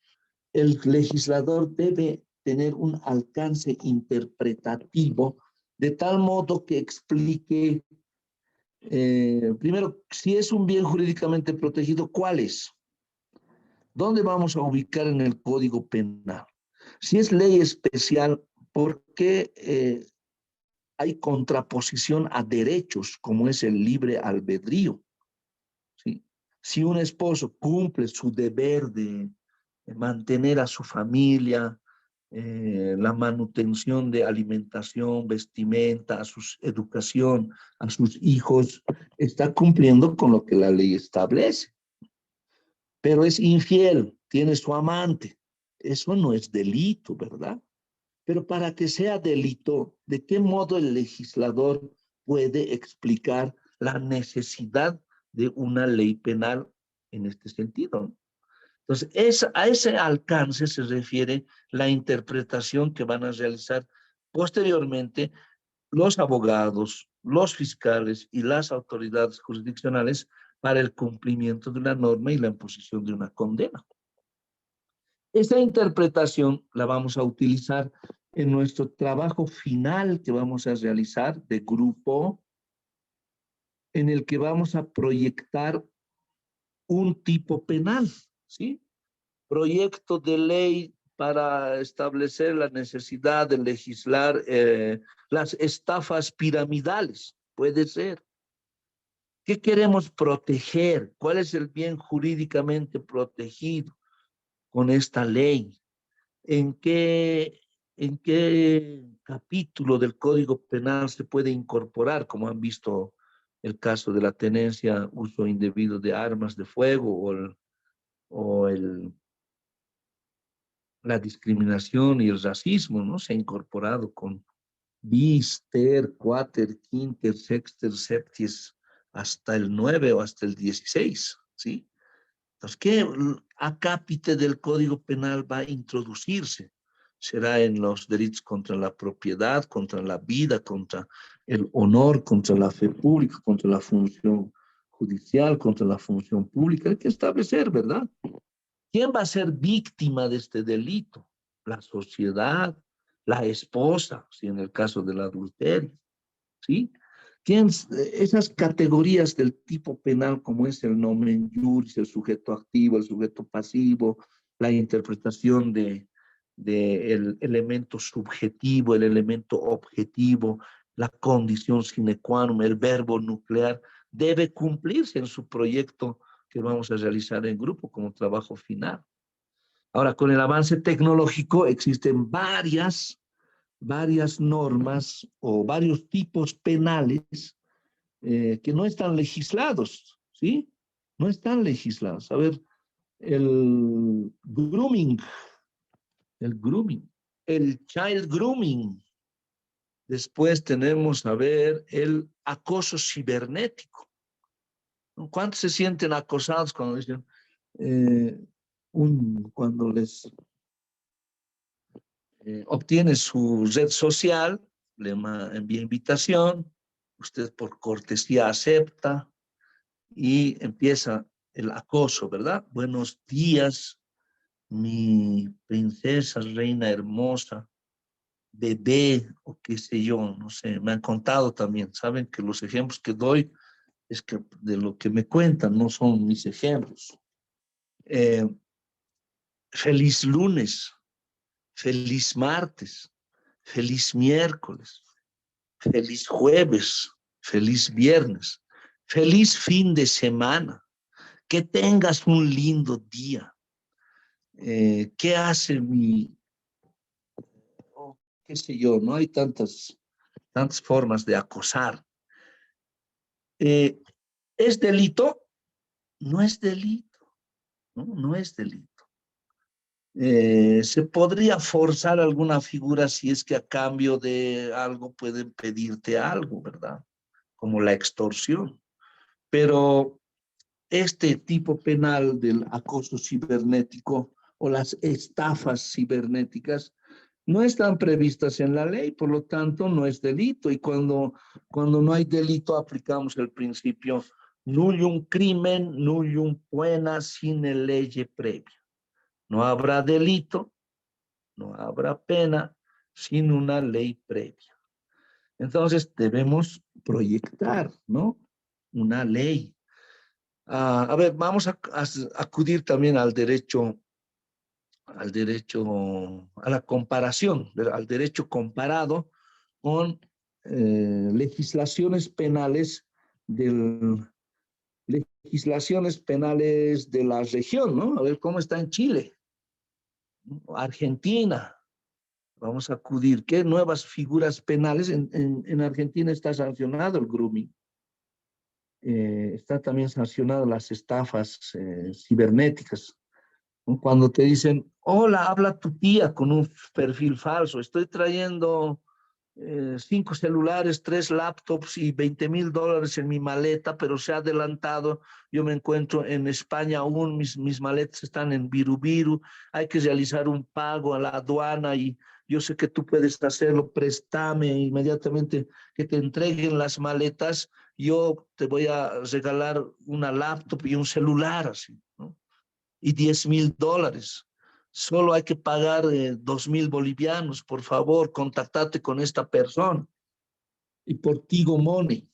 el legislador debe tener un alcance interpretativo de tal modo que explique, primero, si es un bien jurídicamente protegido, ¿cuál es? ¿Dónde vamos a ubicar en el Código Penal? Si es ley especial, ¿por qué hay contraposición a derechos como es el libre albedrío? ¿Sí? Si un esposo cumple su deber de mantener a su familia, la manutención de alimentación, vestimenta, a su educación, a sus hijos, está cumpliendo con lo que la ley establece. Pero es infiel, tiene su amante. Eso no es delito, ¿verdad? Pero para que sea delito, ¿de qué modo el legislador puede explicar la necesidad de una ley penal en este sentido? Entonces, a ese alcance se refiere la interpretación que van a realizar posteriormente los abogados, los fiscales y las autoridades jurisdiccionales para el cumplimiento de una norma y la imposición de una condena. Esta interpretación la vamos a utilizar en nuestro trabajo final que vamos a realizar de grupo, en el que vamos a proyectar un tipo penal, ¿sí? Proyecto de ley para establecer la necesidad de legislar las estafas piramidales, puede ser. ¿Qué queremos proteger? ¿Cuál es el bien jurídicamente protegido con esta ley? ¿En qué capítulo del Código Penal se puede incorporar, como han visto el caso de la tenencia, uso indebido de armas de fuego o la discriminación y el racismo, ¿no? Se ha incorporado con bis, ter, quater, quinter, sexter, septies, hasta el 9 o hasta el 16, ¿sí? Entonces, ¿qué acápite del Código Penal va a introducirse? Será en los delitos contra la propiedad, contra la vida, contra el honor, contra la fe pública, contra la función judicial, contra la función pública. Hay que establecer, ¿verdad? ¿Quién va a ser víctima de este delito? La sociedad, la esposa, si en el caso del adulterio, ¿sí? Esas categorías del tipo penal como es el nomen juris, el sujeto activo, el sujeto pasivo, la interpretación de el elemento subjetivo, el elemento objetivo, la condición sine qua non, el verbo nuclear, debe cumplirse en su proyecto que vamos a realizar en grupo como trabajo final. Ahora, con el avance tecnológico existen varias normas o varios tipos penales que no están legislados, ¿sí? No están legislados. A ver, el grooming, el child grooming. Después tenemos, a ver, el acoso cibernético. ¿Cuántos se sienten acosados cuando dicen, cuando les obtiene su red social, le envía invitación, usted por cortesía acepta y empieza el acoso, ¿verdad? Buenos días, mi princesa, reina hermosa, bebé o qué sé yo, no sé, me han contado también, saben que los ejemplos que doy es que de lo que me cuentan, no son mis ejemplos. Feliz lunes, feliz martes, feliz miércoles, feliz jueves, feliz viernes, feliz fin de semana, que tengas un lindo día. ¿Qué hace oh, qué sé yo? No hay tantas formas de acosar. ¿Es delito? No es delito, ¿no? No es delito. Se podría forzar alguna figura si es que a cambio de algo pueden pedirte algo, ¿verdad? Como la extorsión. Pero este tipo penal del acoso cibernético o las estafas cibernéticas no están previstas en la ley, por lo tanto no es delito. Y cuando no hay delito aplicamos el principio nullum crimen, nullum pena sine lege previa. No habrá delito, no habrá pena sin una ley previa. Entonces debemos proyectar, ¿no? Una ley. A ver, vamos a acudir también al derecho, a la comparación, al derecho comparado con legislaciones penales de la región, ¿no? A ver cómo está en Chile, Argentina. Vamos a acudir. ¿Qué nuevas figuras penales? En Argentina está sancionado el grooming. Está también sancionado las estafas cibernéticas. Cuando te dicen, hola, habla tu tía con un perfil falso. Estoy trayendo 5 celulares, 3 laptops y $20,000 en mi maleta, pero se ha adelantado. Yo me encuentro en España aún, mis maletas están en Viru. Hay que realizar un pago a la aduana y yo sé que tú puedes hacerlo, préstame inmediatamente que te entreguen las maletas. Yo te voy a regalar una laptop y un celular, así, ¿no? Y $10,000. Solo hay que pagar 2,000 bolivianos. Por favor, contactate con esta persona. Y por Tigo Money.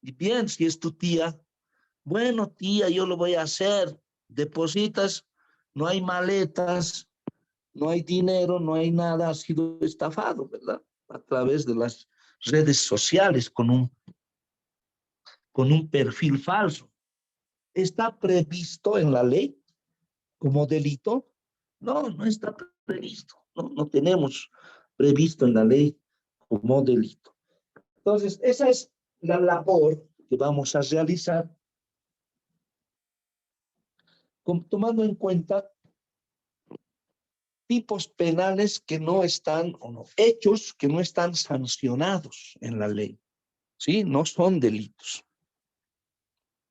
Y bien, si es tu tía, bueno, tía, yo lo voy a hacer. Depositas, no hay maletas, no hay dinero, no hay nada, ha sido estafado, ¿verdad? A través de las redes sociales con un perfil falso. ¿Está previsto en la ley como delito? No, no está previsto. No tenemos previsto en la ley como delito. Entonces, esa es la labor que vamos a realizar tomando en cuenta tipos penales que no están, o no, hechos que no están sancionados en la ley, ¿sí? No son delitos.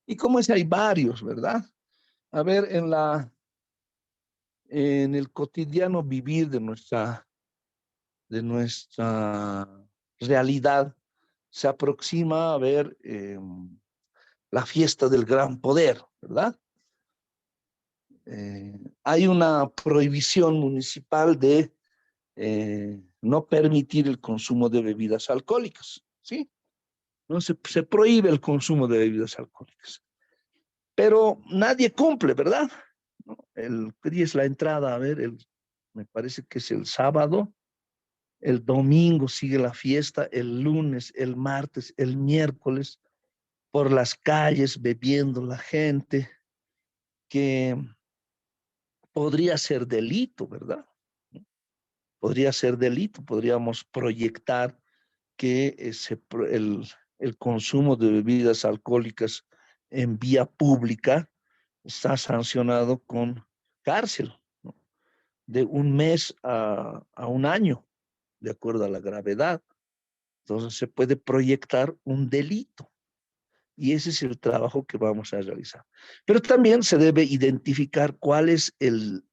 Y como es, hay varios, ¿verdad? A ver, en el cotidiano vivir de nuestra realidad, se aproxima a ver la fiesta del gran poder, ¿verdad? Hay una prohibición municipal de no permitir el consumo de bebidas alcohólicas, ¿sí? No se prohíbe el consumo de bebidas alcohólicas. Pero nadie cumple, ¿verdad? ¿No? ¿Qué día es la entrada? A ver, me parece que es el sábado, el domingo sigue la fiesta, el lunes, el martes, el miércoles, por las calles bebiendo la gente, que podría ser delito, ¿verdad? Podría ser delito, podríamos proyectar que el consumo de bebidas alcohólicas en vía pública está sancionado con cárcel, ¿no? De 1 mes a 1 año, de acuerdo a la gravedad. Entonces se puede proyectar un delito y ese es el trabajo que vamos a realizar. Pero también se debe identificar cuál es el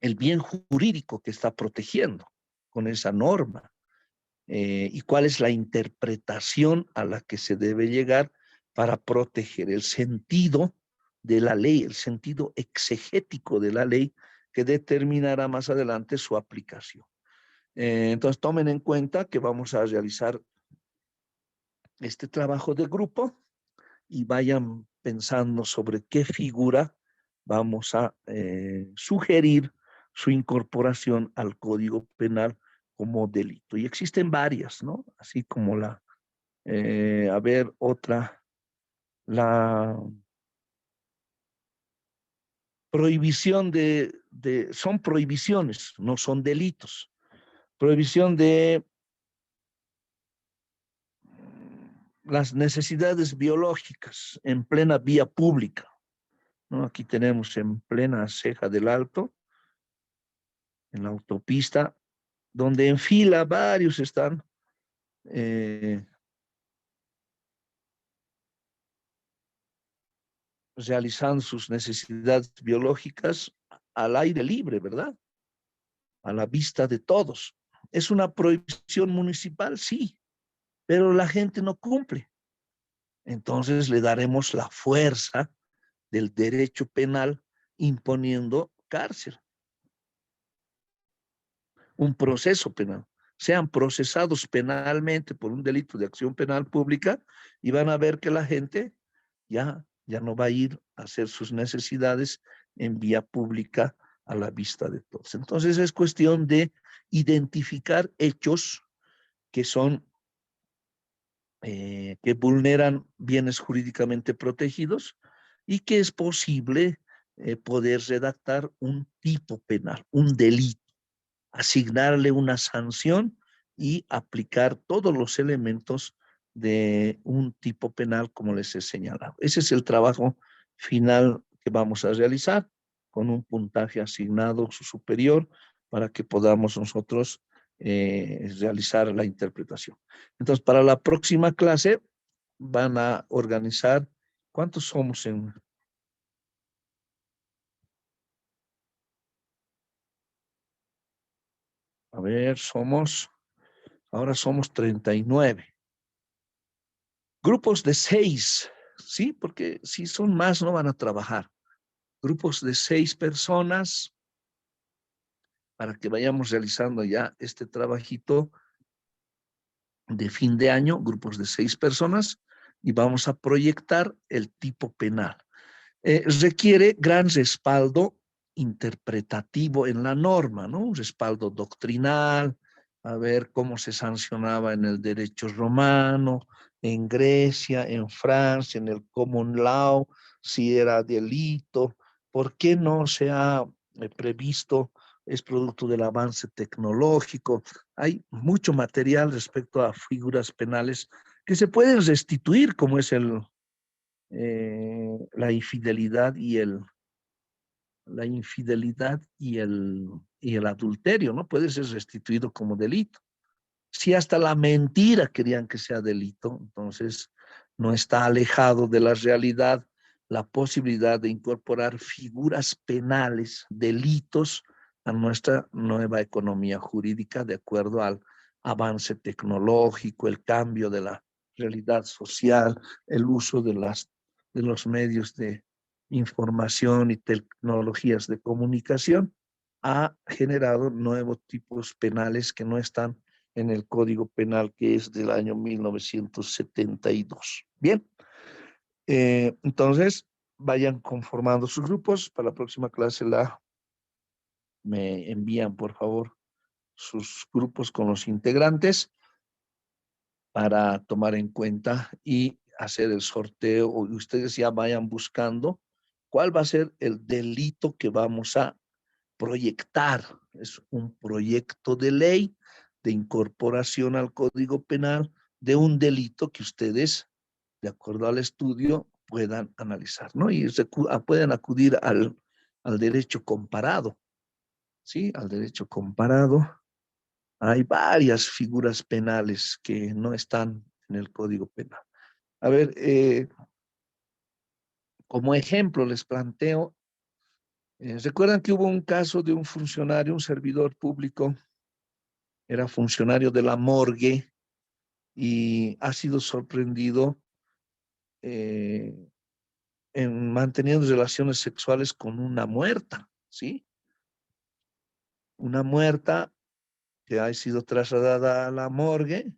bien jurídico que está protegiendo con esa norma. Y cuál es la interpretación a la que se debe llegar para proteger el sentido de la ley, el sentido exegético de la ley que determinará más adelante su aplicación. Entonces tomen en cuenta que vamos a realizar este trabajo de grupo y vayan pensando sobre qué figura vamos a sugerir su incorporación al Código Penal como delito. Y existen varias, ¿no? Así como a ver, otra, la prohibición son prohibiciones, no son delitos. Prohibición de las necesidades biológicas en plena vía pública, ¿no? Aquí tenemos en plena Ceja del Alto, en la autopista, donde en fila varios están realizando sus necesidades biológicas al aire libre, ¿verdad? A la vista de todos. ¿Es una prohibición municipal? Sí, pero la gente no cumple. Entonces le daremos la fuerza del derecho penal imponiendo cárcel, un proceso penal. Sean procesados penalmente por un delito de acción penal pública y van a ver que la gente ya no va a ir a hacer sus necesidades en vía pública a la vista de todos. Entonces es cuestión de identificar hechos que son que vulneran bienes jurídicamente protegidos y que es posible poder redactar un tipo penal, un delito, asignarle una sanción y aplicar todos los elementos de un tipo penal como les he señalado. Ese es el trabajo final que vamos a realizar con un puntaje asignado superior para que podamos nosotros realizar la interpretación. Entonces, para la próxima clase van a organizar, ¿cuántos somos en? A ver, ahora somos 39. Grupos de 6, ¿sí? Porque si son más no van a trabajar. Grupos de 6 personas para que vayamos realizando ya este trabajito de fin de año, grupos de 6 personas, y vamos a proyectar el tipo penal. Requiere gran respaldo interpretativo en la norma, ¿no? Un respaldo doctrinal, a ver cómo se sancionaba en el derecho romano, en Grecia, en Francia, en el common law, si era delito, por qué no se ha previsto, es producto del avance tecnológico. Hay mucho material respecto a figuras penales que se pueden restituir, como es la infidelidad y el adulterio, ¿no? Puede ser restituido como delito. Si hasta la mentira querían que sea delito, entonces no está alejado de la realidad la posibilidad de incorporar figuras penales, delitos a nuestra nueva economía jurídica de acuerdo al avance tecnológico, el cambio de la realidad social, el uso de los medios de información y tecnologías de comunicación, ha generado nuevos tipos penales que no están en el Código Penal, que es del año 1972. Bien, entonces vayan conformando sus grupos. Para la próxima clase me envían, por favor, sus grupos con los integrantes para tomar en cuenta y hacer el sorteo. Y ustedes ya vayan buscando cuál va a ser el delito que vamos a proyectar. Es un proyecto de ley de incorporación al Código Penal de un delito que ustedes, de acuerdo al estudio, puedan analizar, ¿no? Y pueden acudir al derecho comparado, ¿sí? Al derecho comparado. Hay varias figuras penales que no están en el Código Penal. A ver, como ejemplo les planteo, ¿recuerdan que hubo un caso de un funcionario, un servidor público, era funcionario de la morgue y ha sido sorprendido eh, en manteniendo relaciones sexuales con una muerta, ¿sí? Una muerta que ha sido trasladada a la morgue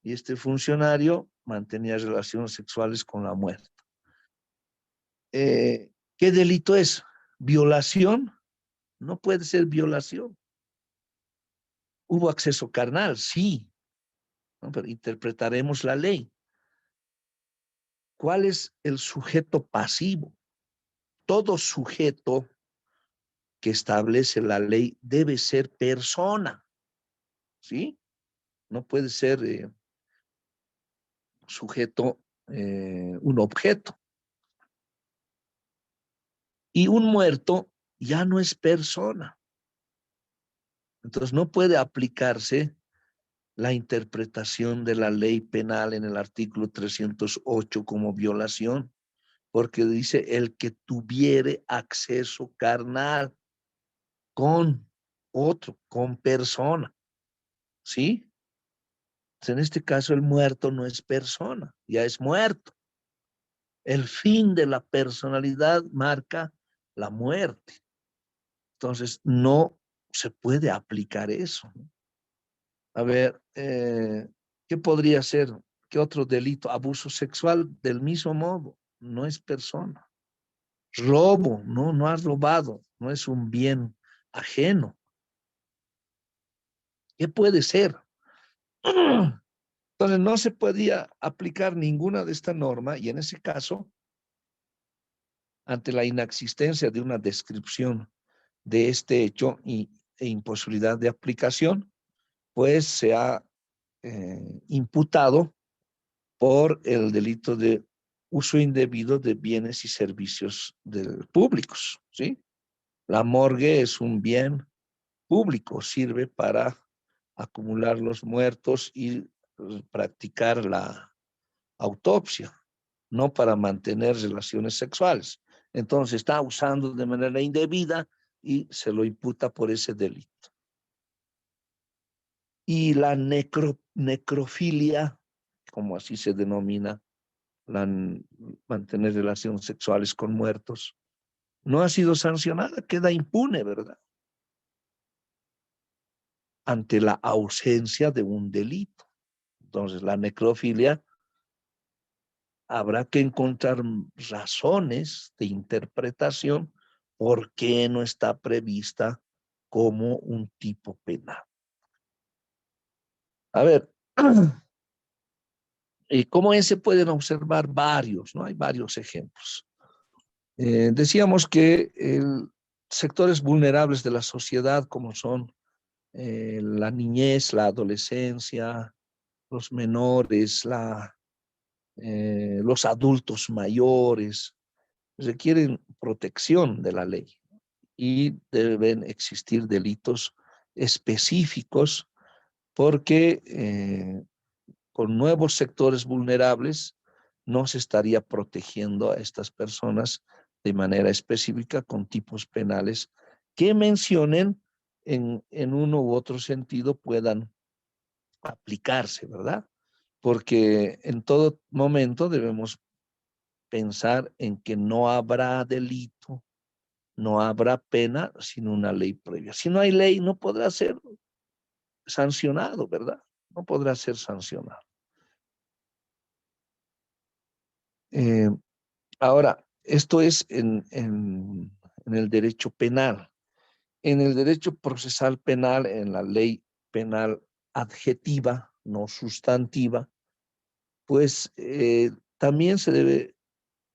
y este funcionario mantenía relaciones sexuales con la muerta. ¿Qué delito es? ¿Violación? No puede ser violación. ¿Hubo acceso carnal? Sí, ¿no? Pero interpretaremos la ley. ¿Cuál es el sujeto pasivo? Todo sujeto que establece la ley debe ser persona, ¿sí? No puede ser sujeto, un objeto. Y un muerto ya no es persona. Entonces no puede aplicarse la interpretación de la ley penal en el artículo 308 como violación, porque dice el que tuviere acceso carnal con otro, con persona, ¿sí? Entonces, en este caso el muerto no es persona, ya es muerto. El fin de la personalidad marca la muerte. Entonces no se puede aplicar eso, ¿no? A ver, ¿qué podría ser? ¿Qué otro delito? Abuso sexual, del mismo modo, no es persona. Robo, no, no has robado, no es un bien ajeno. ¿Qué puede ser? Entonces no se podía aplicar ninguna de esta norma y en ese caso, ante la inexistencia de una descripción de este hecho e imposibilidad de aplicación, pues se ha imputado por el delito de uso indebido de bienes y servicios públicos, ¿sí? La morgue es un bien público, sirve para acumular los muertos y practicar la autopsia, no para mantener relaciones sexuales. Entonces está usando de manera indebida y se lo imputa por ese delito. Y la necrofilia, como así se denomina, mantener relaciones sexuales con muertos, no ha sido sancionada, queda impune, ¿verdad? Ante la ausencia de un delito. Entonces, la necrofilia habrá que encontrar razones de interpretación por qué no está prevista como un tipo penal. A ver, y como se pueden observar varios, ¿no? Hay varios ejemplos. Decíamos que sectores vulnerables de la sociedad, como son la niñez, la adolescencia, los menores, los adultos mayores, requieren protección de la ley y deben existir delitos específicos porque con nuevos sectores vulnerables no se estaría protegiendo a estas personas de manera específica con tipos penales que mencionen en uno u otro sentido puedan aplicarse, ¿verdad? Porque en todo momento debemos pensar en que no habrá delito, no habrá pena sin una ley previa. Si no hay ley, no podrá ser sancionado, ¿verdad? No podrá ser sancionado. Eh, Ahora, esto es en el derecho penal. En el derecho procesal penal, en la ley penal adjetiva, no sustantiva, pues también se debe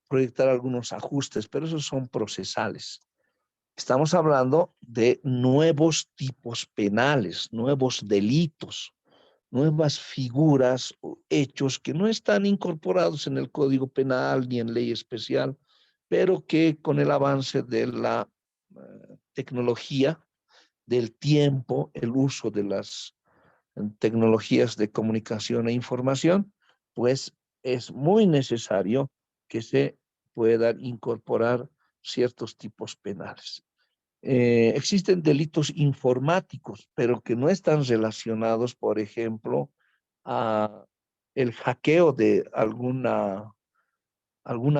proyectar algunos ajustes, pero esos son procesales. Estamos hablando de nuevos tipos penales, nuevos delitos, nuevas figuras o hechos que no están incorporados en el Código Penal ni en ley especial, pero que con el avance de la tecnología, del tiempo, el uso de las tecnologías de comunicación e información, pues es muy necesario que se puedan incorporar ciertos tipos penales. Existen delitos informáticos, pero que no están relacionados, por ejemplo, a el hackeo de alguna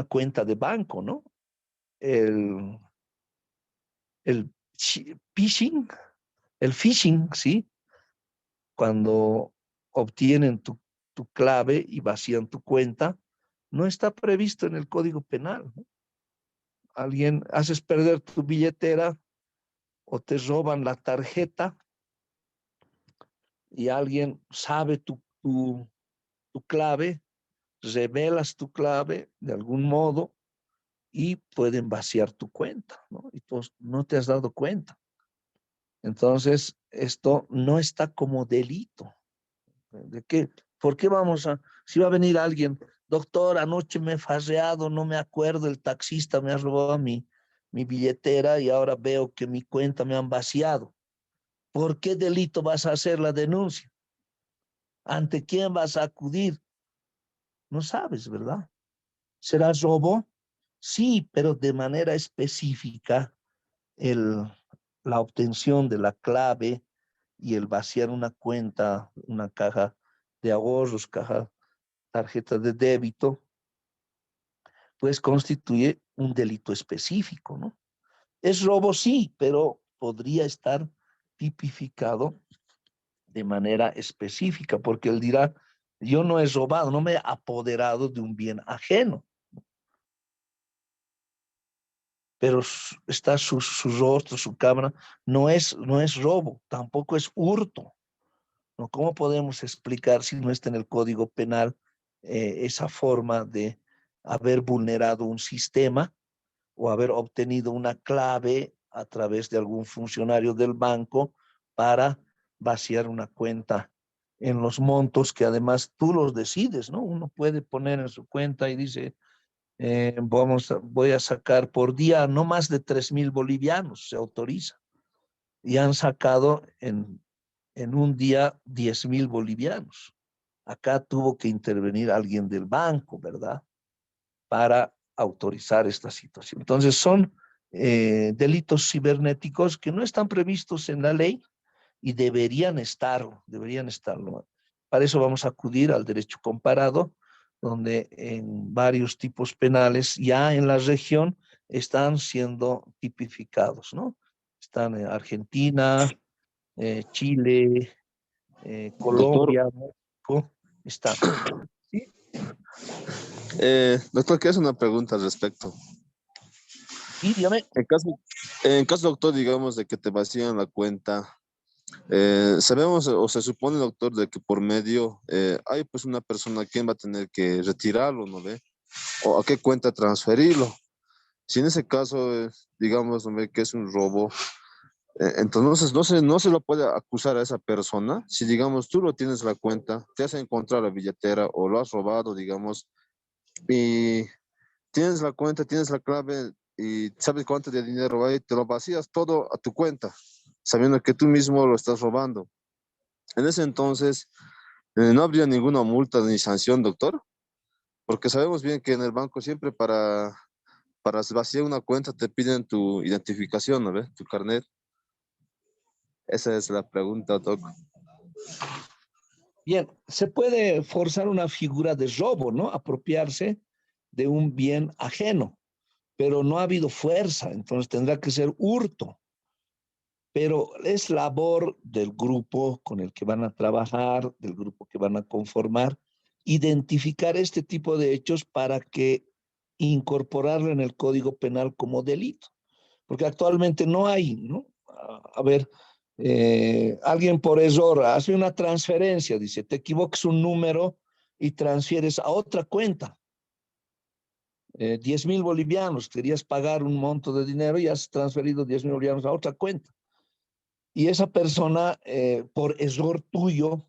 cuenta de banco, ¿no? El, el phishing, ¿sí? cuando obtienen tu clave y vacían tu cuenta, no está previsto en el Código Penal, ¿no? Alguien, haces perder tu billetera o te roban la tarjeta y alguien sabe tu clave, revelas tu clave de algún modo y pueden vaciar tu cuenta, ¿no? Y tú no te has dado cuenta. Entonces, esto no está como delito. ¿De qué? ¿Por qué vamos a, si va a venir alguien, doctor, anoche me he farreado, no me acuerdo, el taxista me ha robado mi billetera y ahora veo que mi cuenta me han vaciado? ¿Por qué delito vas a hacer la denuncia? ¿Ante quién vas a acudir? No sabes, ¿verdad? ¿Será robo? Sí, pero de manera específica, el, la obtención de la clave y el vaciar una cuenta, una caja de ahorros, caja, tarjeta de débito, pues constituye un delito específico, ¿no? Es robo, sí, pero podría estar tipificado de manera específica, porque él dirá, yo no he robado, no me he apoderado de un bien ajeno, pero está su rostro, su cámara, no es robo, tampoco es hurto, ¿no? ¿Cómo podemos explicar si no está en el Código Penal esa forma de haber vulnerado un sistema o haber obtenido una clave a través de algún funcionario del banco para vaciar una cuenta en los montos que además tú los decides, ¿no? Uno puede poner en su cuenta y dice, voy a sacar por día no más de 3,000 bolivianos, se autoriza. Y han sacado en un día 10,000 bolivianos. Acá tuvo que intervenir alguien del banco, ¿verdad? Para autorizar esta situación. Entonces son delitos cibernéticos que no están previstos en la ley y deberían estarlo. Para eso vamos a acudir al derecho comparado, donde en varios tipos penales ya en la región están siendo tipificados, ¿no? Están en Argentina, Chile, Doctor, Colombia, México, están. ¿Sí? doctor, quiero hacer una pregunta al respecto. Y dígame, En caso, doctor, digamos, de que te vacían la cuenta, sabemos o se supone, doctor, de que por medio hay pues una persona quien va a tener que retirarlo, ¿no ve? O a qué cuenta transferirlo. Si en ese caso, digamos, ¿no ve? Que es un robo, entonces no se lo puede acusar a esa persona. Si, digamos, tú lo tienes la cuenta, te has encontrado la billetera o lo has robado, digamos, y tienes la cuenta, tienes la clave y sabes cuánto de dinero hay, te lo vacías todo a tu cuenta, sabiendo que tú mismo lo estás robando. En ese entonces, no habría ninguna multa ni sanción, doctor, porque sabemos bien que en el banco siempre para vaciar una cuenta te piden tu identificación, ¿no ves? Tu carnet. Esa es la pregunta, doc. bien, se puede forzar una figura de robo, ¿no? Apropiarse de un bien ajeno, pero no ha habido fuerza, entonces tendrá que ser hurto. Pero es labor del grupo con el que van a trabajar, del grupo que van a conformar, identificar este tipo de hechos para que incorporarlo en el Código Penal como delito, porque actualmente no hay, ¿no? A ver, alguien por error hace una transferencia, dice, te equivocas un número y transfieres a otra cuenta. 10,000 bolivianos, querías pagar un monto de dinero y has transferido 10,000 bolivianos a otra cuenta. Y esa persona, por error tuyo,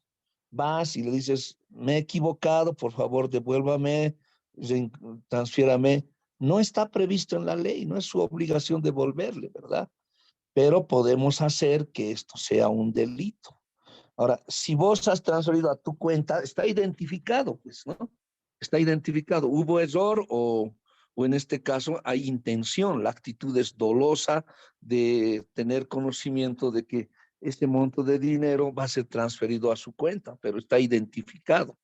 vas y le dices, me he equivocado, por favor, devuélvame, transfiérame. No está previsto en la ley, no es su obligación devolverle, ¿verdad? Pero podemos hacer que esto sea un delito. Ahora, si vos has transferido a tu cuenta, está identificado, pues, ¿no? Está identificado. Hubo error o en este caso hay intención. La actitud es dolosa de tener conocimiento de que este monto de dinero va a ser transferido a su cuenta, pero está identificado.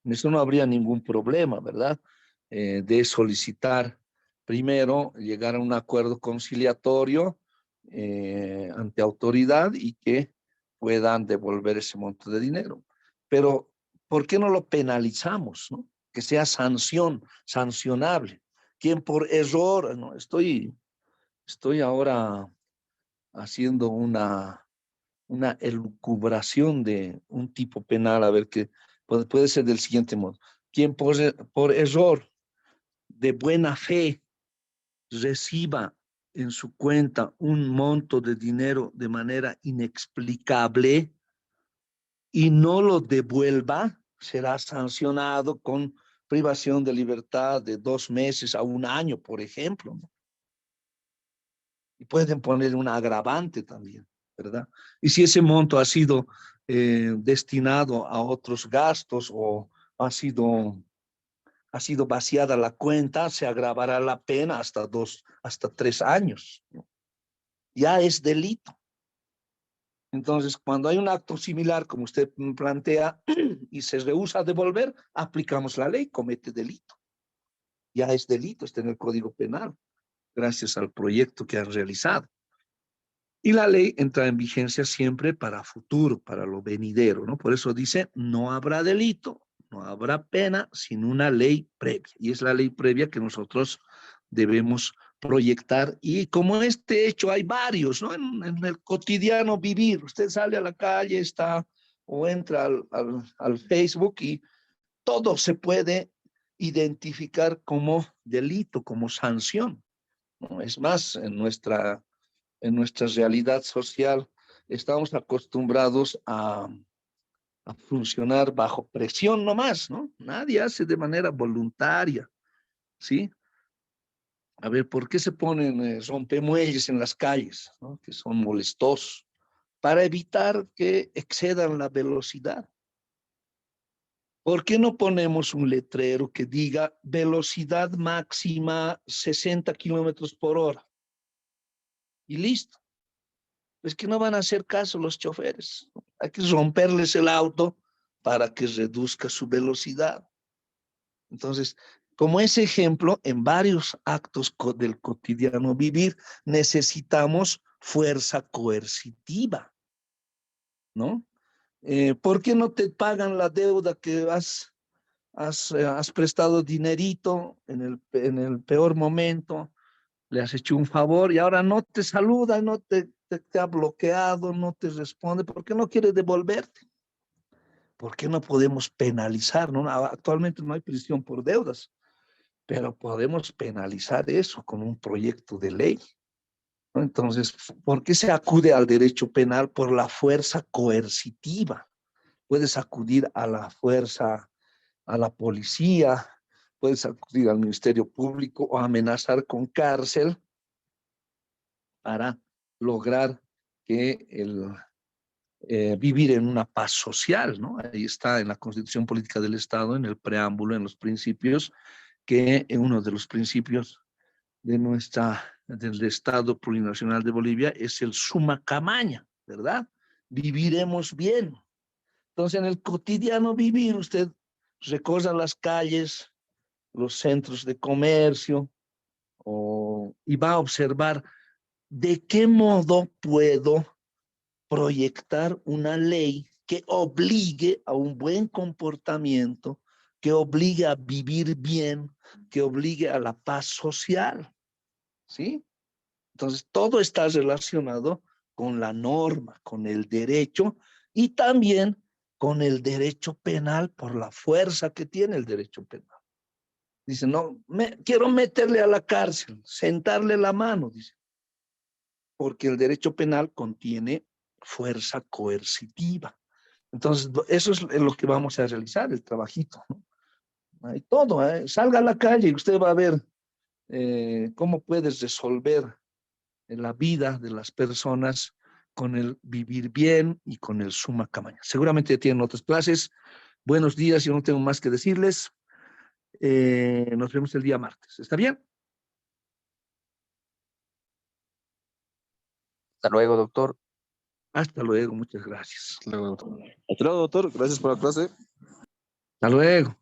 En eso no habría ningún problema, ¿verdad? De solicitar primero llegar a un acuerdo conciliatorio ante autoridad y que puedan devolver ese monto de dinero. Pero, ¿por qué no lo penalizamos, no? Que sea sancionable. Quien por error, no, estoy ahora haciendo una elucubración de un tipo penal, a ver qué puede ser del siguiente modo. Quien por error de buena fe reciba en su cuenta un monto de dinero de manera inexplicable y no lo devuelva, será sancionado con privación de libertad de 2 meses a 1 año, por ejemplo, ¿no? Y pueden poner un agravante también, ¿verdad? Y si ese monto ha sido destinado a otros gastos o ha sido vaciada la cuenta, se agravará la pena hasta 3 años, ¿no? Ya es delito. Entonces, cuando hay un acto similar, como usted plantea, y se rehúsa a devolver, aplicamos la ley, comete delito. Ya es delito, está en el Código Penal, gracias al proyecto que han realizado. Y la ley entra en vigencia siempre para futuro, para lo venidero, ¿no? Por eso dice, no habrá delito, no habrá pena sin una ley previa. Y es la ley previa que nosotros debemos proyectar. Y como este hecho hay varios, ¿no? En el cotidiano vivir, usted sale a la calle, está o entra al Facebook y todo se puede identificar como delito, como sanción, ¿no? Es más, en nuestra realidad social estamos acostumbrados a funcionar bajo presión nomás, ¿no? Nadie hace de manera voluntaria, ¿sí? A ver, ¿por qué se ponen rompemuelles en las calles, ¿no? Que son molestosos? Para evitar que excedan la velocidad. ¿Por qué no ponemos un letrero que diga velocidad máxima 60 kilómetros por hora? Y listo. Es que no van a hacer caso los choferes. Hay que romperles el auto para que reduzca su velocidad. Entonces, como ese ejemplo, en varios actos del cotidiano vivir, necesitamos fuerza coercitiva, ¿no? ¿Por qué no te pagan la deuda que has prestado dinerito en el peor momento? Le has hecho un favor y ahora no te saluda, no te ha bloqueado, no te responde, ¿por qué no quiere devolverte? ¿Por qué no podemos penalizar? ¿No? Actualmente no hay prisión por deudas, pero podemos penalizar eso con un proyecto de ley, ¿no? Entonces, ¿por qué se acude al derecho penal? Por la fuerza coercitiva. Puedes acudir a la fuerza, a la policía, puedes acudir al Ministerio Público o amenazar con cárcel para lograr que vivir en una paz social, ¿no? Ahí está en la Constitución Política del Estado, en el preámbulo, en los principios, que uno de los principios del Estado Plurinacional de Bolivia es el summa camaña, ¿verdad? Viviremos bien. Entonces, en el cotidiano vivir, usted recorre las calles, los centros de comercio, y va a observar de qué modo puedo proyectar una ley que obligue a un buen comportamiento, que obligue a vivir bien, que obligue a la paz social, ¿sí? Entonces, todo está relacionado con la norma, con el derecho y también con el derecho penal por la fuerza que tiene el derecho penal. Dice, no, quiero meterle a la cárcel, sentarle la mano, dice, porque el derecho penal contiene fuerza coercitiva. Entonces, eso es lo que vamos a realizar, el trabajito, ¿no? Hay todo, salga a la calle y usted va a ver cómo puedes resolver la vida de las personas con el vivir bien y con el summa camaña. Seguramente tienen otras clases. Buenos días, yo no tengo más que decirles. Nos vemos el día martes. ¿Está bien? Hasta luego, doctor. Hasta luego, muchas gracias. Hasta luego, doctor. Gracias por la clase. Hasta luego.